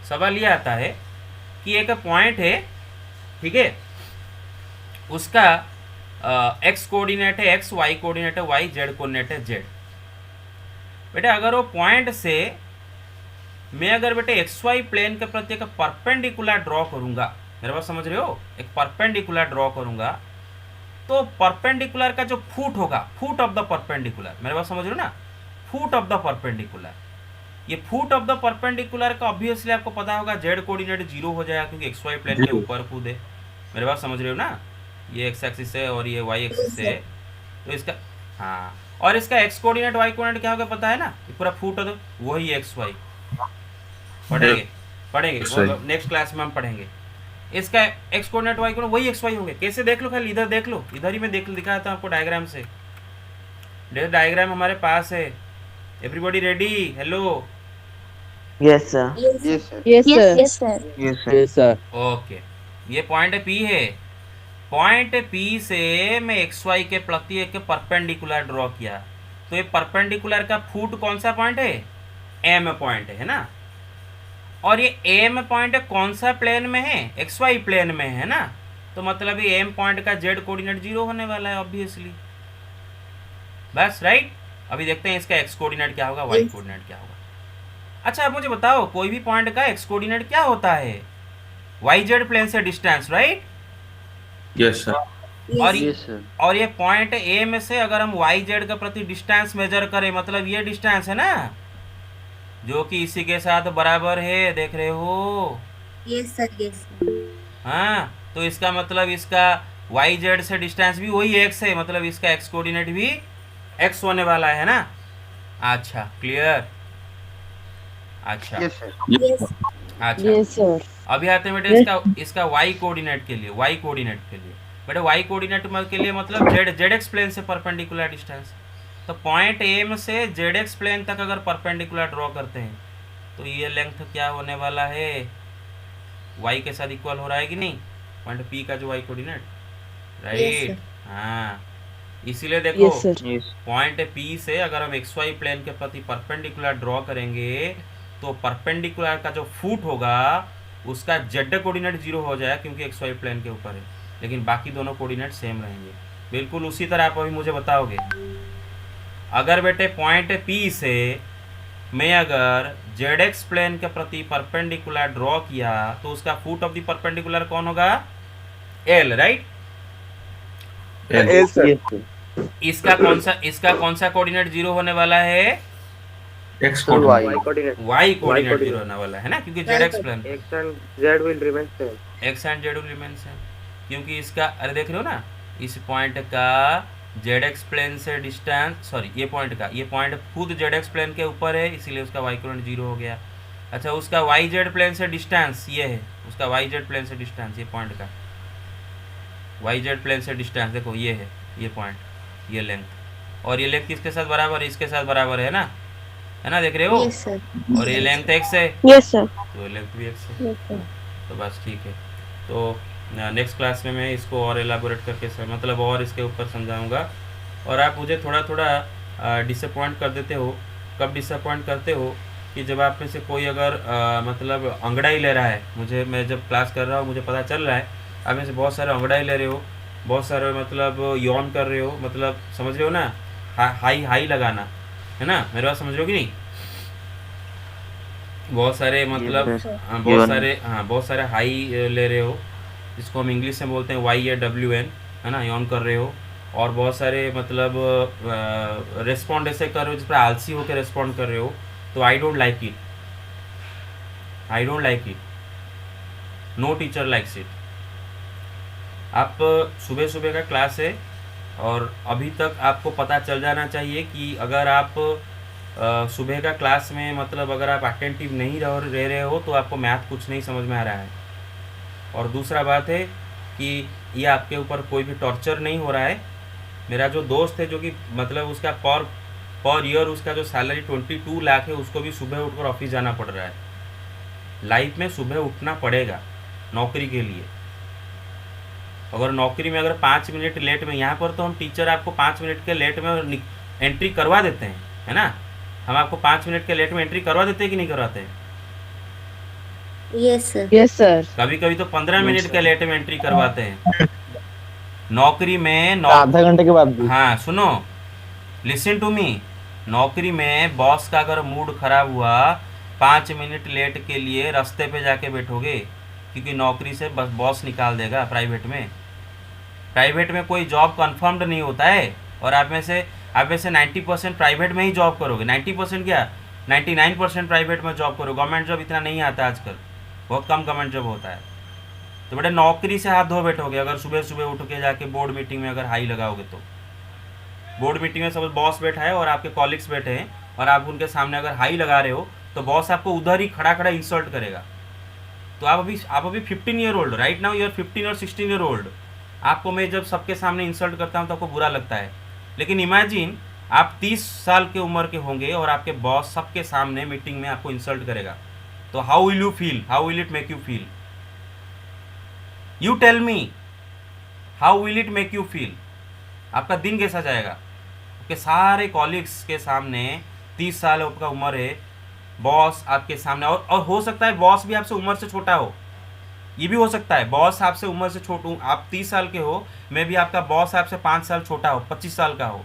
सवाल ये आता है कि एक पॉइंट है, ठीक है? उसका एक्स कोऑर्डिनेट है एक्स, वाई कोऑर्डिनेट है वाई, जेड कोऑर्डिनेट है जेड। बेटे अगर वो पॉइंट से मैं अगर बेटे एक्स वाई प्लेन के प्रति एक परपेंडिकुलर ड्रॉ करूंगा, मेरे बात समझ रहे हो? एक परपेंडिकुलर ड्रॉ करूंगा तो परपेंडिकुलर का जो फुट होगा, फुट ऑफ द परपेंडिकुलर, मेरे बात समझ रहे हो ना? फुट ऑफ द परपेंडिकुलर, ये फुट ऑफ द परपेंडिकुलर का ऑब्वियसली आपको पता होगा जेड कोऑर्डिनेट 0 हो जाएगा क्योंकि एक्स वाई प्लेन के 0. ऊपर कूद है। मेरे बात समझ रहे हो ना? ये एक्स एक्सिस है और ये वाई एक्सिस है, तो इसका हाँ, और इसका एक्स कोऑर्डिनेट वाई कोऑर्डिनेट क्या होगा पता है ना? ये पूरा फुट है तो वही एक्स वाई पढ़ेंगे सही. नेक्स्ट क्लास में हम पढ़ेंगे। इसका एक्स कोऑर्डिनेट वाई कोऑर्डिनेट वही एक्स वाई होंगे। कैसे देख लो, खाली इधर देख लो, इधर ही मैं दिखाता हूँ आपको डायग्राम से। डायग्राम हमारे पास है। Everybody ready? Hello, yes sir Yes, Yes, sir. yes, sir. Yes sir okay, ये पॉइंट पी है। पॉइंट पी से मैं एक्स वाई के प्रति एक परपेंडिकुलर ड्रॉ किया, तो ये परपेंडिकुलर का फुट कौन सा पॉइंट है? एम पॉइंट है ना? और ये एम पॉइंट कौन सा प्लेन में है, एक्स वाई प्लेन में है ना, तो मतलब ये एम पॉइंट का जेड कोऑर्डिनेट 0 होने वाला है ऑब्वियसली, बस राइट। अभी देखते हैं इसका एक्स कोऑर्डिनेट क्या होगा, वाई कोऑर्डिनेट क्या होगा। अच्छा अब मुझे बताओ कोई भी पॉइंट का एक्स कोऑर्डिनेट क्या होता है, वाई जेड प्लेन से डिस्टेंस, राइट। Yes sir. और Yes, sir. और ये पॉइंट ए में से अगर हम वाई जेड का प्रति डिस्टेंस मेजर करें, मतलब ये डिस्टेंस है ना जो कि इसी के साथ बराबर है, देख रहे हो। यस सर, यस हाँ, तो इसका मतलब इसका वाई जेड से डिस्टेंस भी वही एक्स है, मतलब इसका एक्स कोऑर्डिनेट भी एक्स होने वाला है ना। अच्छा क्लियर, अच्छा यस अच्छा। Yes, sir. अभी आते हैं बेटे इसका वाई कोऑर्डिनेट के लिए, वाई कोऑर्डिनेट के लिए बेटे, वाई कोऑर्डिनेट के लिए मतलब जेड एक्स प्लेन से परपेंडिकुलर डिस्टेंस। तो पॉइंट ए में से जेड एक्स प्लेन तक अगर परपेंडिकुलर ड्रॉ करते हैं तो ये लेंथ क्या होने वाला है, वाई के साथ इक्वल हो रहा है कि नहीं, पॉइंट पी का जो वाई कोऑर्डिनेट, राइट। हाँ, इसीलिए देखो Yes, sir. Yes. Point P से अगर हम एक्स वाई प्लेन के प्रति परपेंडिकुलर ड्रॉ करेंगे तो परपेंडिकुलर का जो फुट होगा उसका जेड कोऑर्डिनेट 0 हो जाएगा क्योंकि एक्स वाई प्लेन के ऊपर है, लेकिन बाकी दोनों कोऑर्डिनेट सेम रहेंगे। बिल्कुल उसी तरह आप अभी मुझे बताओगे, अगर बेटे पॉइंट पी से मैं अगर जेड एक्स प्लेन के प्रति परपेंडिकुलर ड्रॉ किया तो उसका फुट ऑफ द परपेंडिकुलर कौन होगा, एल, राइट। Yes, sir. इसका कौन सा कोऑर्डिनेट 0 होने वाला है, X Sir, coordinate. Y. Y coordinate. Y coordinate coordinate. 0 होने वाला है ना, क्योंकि Z X plane X and Z will remain same. X and Z remain same, क्योंकि इसका अरे देख रहे हो ना, इस पॉइंट का जेड एक्स प्लेन से डिस्टेंस, सॉरी ये पॉइंट खुद जेड एक्स प्लेन के ऊपर है, इसीलिए उसका वाई कोऑर्डिनेट 0 हो गया। अच्छा उसका वाई जेड प्लेन से डिस्टेंस ये है, उसका वाई जेड प्लेन से डिस्टेंस, ये पॉइंट का वाई जेड प्लेन से डिस्टेंस देखो ये है, ये पॉइंट, ये लेंथ, और ये लेंथ किसके साथ बराबर है, इसके साथ बराबर है ना, देख रहे हो। यस सर, और ये लेंथ एक्स है Yes, sir. तो लेंथ भी एक्स है, Yes, sir. तो बस ठीक है। तो नेक्स्ट क्लास में मैं इसको और एलाबोरेट करके मतलब और इसके ऊपर समझाऊंगा। और आप मुझे थोड़ा थोड़ा डिसअपॉइंट कर देते हो, कब डिसअपॉइंट करते हो कि जब आप में से कोई अगर मतलब अंगड़ाई ले रहा है, मैं जब क्लास कर रहा हूँ मुझे पता चल रहा है आप में से बहुत सारे अंगड़ाई ले रहे हो, बहुत सारे मतलब यौन कर रहे हो, मतलब समझ रहे हो ना, हाई लगाना है ना, मेरी बात समझ रहे हो कि नहीं। बहुत सारे मतलब Yes, sir. बहुत सारे हाई ले रहे हो, जिसको हम इंग्लिश में बोलते हैं YAWN, है ना, यौन कर रहे हो। और बहुत सारे मतलब रेस्पॉन्ड ऐसे कर रहे हो जिस पर आलसी होकर रेस्पॉन्ड कर रहे हो, तो I don't like it, no teacher likes it. आप सुबह सुबह का क्लास है और अभी तक आपको पता चल जाना चाहिए कि अगर आप सुबह का क्लास में मतलब अगर आप अटेंटिव नहीं रह रहे हो तो आपको मैथ कुछ नहीं समझ में आ रहा है। और दूसरा बात है कि ये आपके ऊपर कोई भी टॉर्चर नहीं हो रहा है। मेरा जो दोस्त है जो कि मतलब उसका पर ईयर उसका जो सैलरी 22 लाख है, उसको भी सुबह उठकर ऑफिस जाना पड़ रहा है। लाइफ में सुबह उठना पड़ेगा नौकरी के लिए। अगर नौकरी में अगर 5 मिनट लेट में, यहाँ पर तो हम टीचर आपको 5 मिनट के लेट में एंट्री करवा देते हैं, है ना, हम आपको 5 मिनट के लेट में एंट्री करवा देते हैं कि नहीं करवाते हैं। Yes sir, Yes, sir. कभी कभी तो 15 मिनट के लेट में एंट्री करवाते हैं नौकरी में। आधा घंटे के बाद भी। हाँ सुनो, लिसन टू मी, नौकरी में बॉस का अगर मूड खराब हुआ 5 मिनट लेट के लिए रास्ते पे जाके बैठोगे, क्योंकि नौकरी से बस बॉस निकाल देगा। प्राइवेट में कोई जॉब कंफर्म्ड नहीं होता है, और आप में से 90% प्राइवेट में ही जॉब करोगे, 90% क्या 99% प्राइवेट में जॉब करोगे। गवर्नमेंट जॉब इतना नहीं आता आजकल, बहुत कम गवर्नमेंट जॉब होता है। तो बेटा नौकरी से हाथ धो बैठोगे अगर सुबह सुबह उठ के जाके बोर्ड मीटिंग में अगर हाई लगाओगे तो। बोर्ड मीटिंग में सब बॉस बैठा है और आपके कॉलिग्स बैठे हैं और आप उनके सामने अगर हाई लगा रहे हो तो बॉस आपको उधर ही खड़ा इंसल्ट करेगा। तो आप अभी 15 year old, right now you are 15 और 16 ईयर ओल्ड। आपको मैं जब सबके सामने इंसल्ट करता हूँ तो आपको बुरा लगता है, लेकिन इमेजिन आप 30 साल के उम्र के होंगे और आपके बॉस सबके सामने मीटिंग में आपको इंसल्ट करेगा, तो how will you feel, how will it make you feel, you tell me, how will it make you feel. आपका दिन कैसा जाएगा? आपके सारे कॉलीग्स के सामने 30 साल आपका उम्र है, बॉस आपके सामने, और हो सकता है बॉस भी आपसे उम्र से छोटा हो, ये भी हो सकता है। बॉस आपसे उम्र से छोटू, आप 30 साल के हो, मे भी आपका बॉस आपसे 5 साल छोटा हो, 25 साल का हो,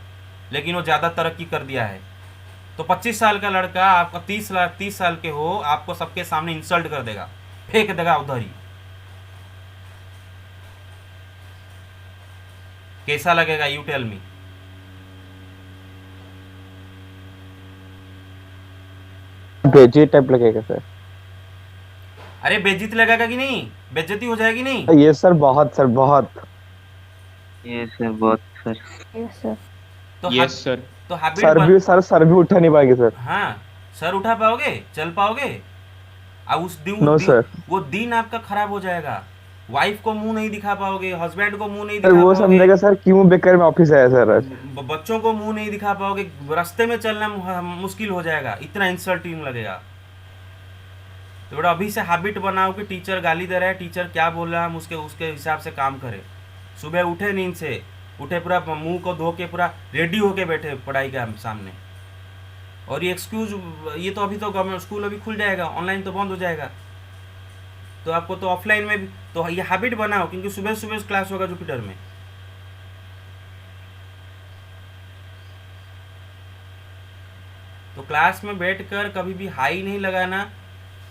लेकिन वो ज़्यादा तरक्की कर दिया है। तो 25 साल का लड़का आपका 30 साल के हो, आपको सबके सामने इंसल्ट कर देगा, फेंक देगा उधर ही। कैसा लगेगा, यू टेल मी। बेइज्जती टाइप लगेगा सर। अरे बेइज्जती लगेगा कि नहीं, बेइज्जती हो जाएगी नहीं। ये सर बहुत सर बहुत। यस सर, बहुत सर। Yes, sir. तो यस सर। तो हैबिट सर भी सर भी उठा नहीं पाएंगे सर। हाँ, सर उठा पाओगे, चल पाओगे? अब उस दिन नो सर। वो दिन आपका खराब हो जाएगा। वाइफ को मुंह नहीं दिखा पाओगे, हस्बैंड को मुंह नहीं सर दिखा वो पाओगे, समझेगा सर क्यों बेकार में ऑफिस आया सर आज। बच्चों को मुंह नहीं दिखा पाओगे, रास्ते में चलना मुश्किल हो जाएगा, इतना इंसल्टिंग लगेगा। तो बेटा अभी से हैबिट बनाओ कि टीचर गाली दे रहा है, टीचर क्या बोल रहा है, हम उसके उसके हिसाब से काम करें। सुबह उठे नींद से, उठे पूरा मुंह को धो के पूरा रेडी होके बैठे पढ़ाई के सामने। और ये एक्सक्यूज, ये तो अभी तो गवर्नमेंट स्कूल अभी खुल जाएगा, ऑनलाइन तो बंद हो जाएगा, तो आपको तो ऑफलाइन में भी तो ये हैबिट बनाओ, क्योंकि सुबह सुबह क्लास होगा जुपिटर में। तो क्लास में बैठकर कभी भी हाई नहीं लगाना,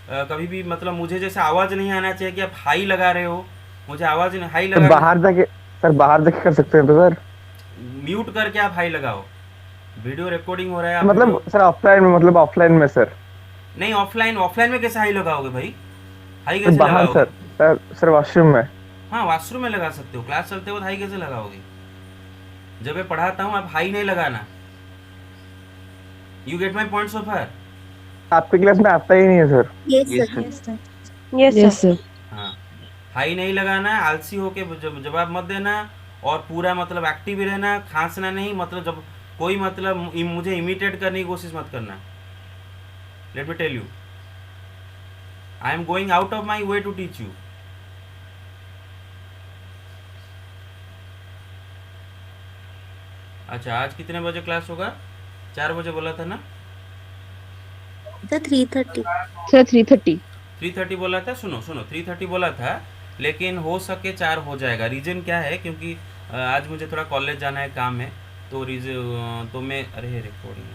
कभी भी मतलब मुझे जैसे आवाज़ नहीं आना चाहिए कि आप हाई लगा रहे हो, मुझे आवाज़ नहीं हाई सर लगा, बाहर जाके सर बाहर जाके कर सकते हैं तो सर। म्यूट करके आप हाई लगाओ, वीडियो रिकॉर्डिंग हो रहा है, आप मतलब सर ऑफलाइन में, मतलब ऑफलाइन में सर। नहीं, ऑफलाइन में कैसे हाई लगाओगे भाई, हाई सर कैसे बाहर लगाओगे? सर वॉशरूम में। हाँ, वॉशरूम में लगा सकते हो, क्लास चलते वक्त हाई कैसे लगाओगे? जब मैं पढ़ाता हूँ आप हाई नहीं लगाना। You get my point so far? आपके क्लास में आता ही नहीं है sir. Yes, Yes, sir. sir. Yes, sir. Yes, sir. हाँ, हाई नहीं लगाना, आलसी होके जवाब मत देना, और पूरा मतलब एक्टिव ही रहना, खांसना नहीं, मतलब जब कोई मतलब मुझे इमिटेट करने की कोशिश मत करना। Let me tell you, I am going out of my way to teach you. अच्छा, आज कितने बजे क्लास होगा? 4 बजे बोला था ना? The 3:30. Sir, 3:30. 3:30 बोला था, सुनो 3:30 बोला था, लेकिन हो सके 4 हो जाएगा। रीज़न क्या है, क्योंकि आज मुझे थोड़ा कॉलेज जाना है, काम है, तो तो मैं, अरे रिकॉर्डिंग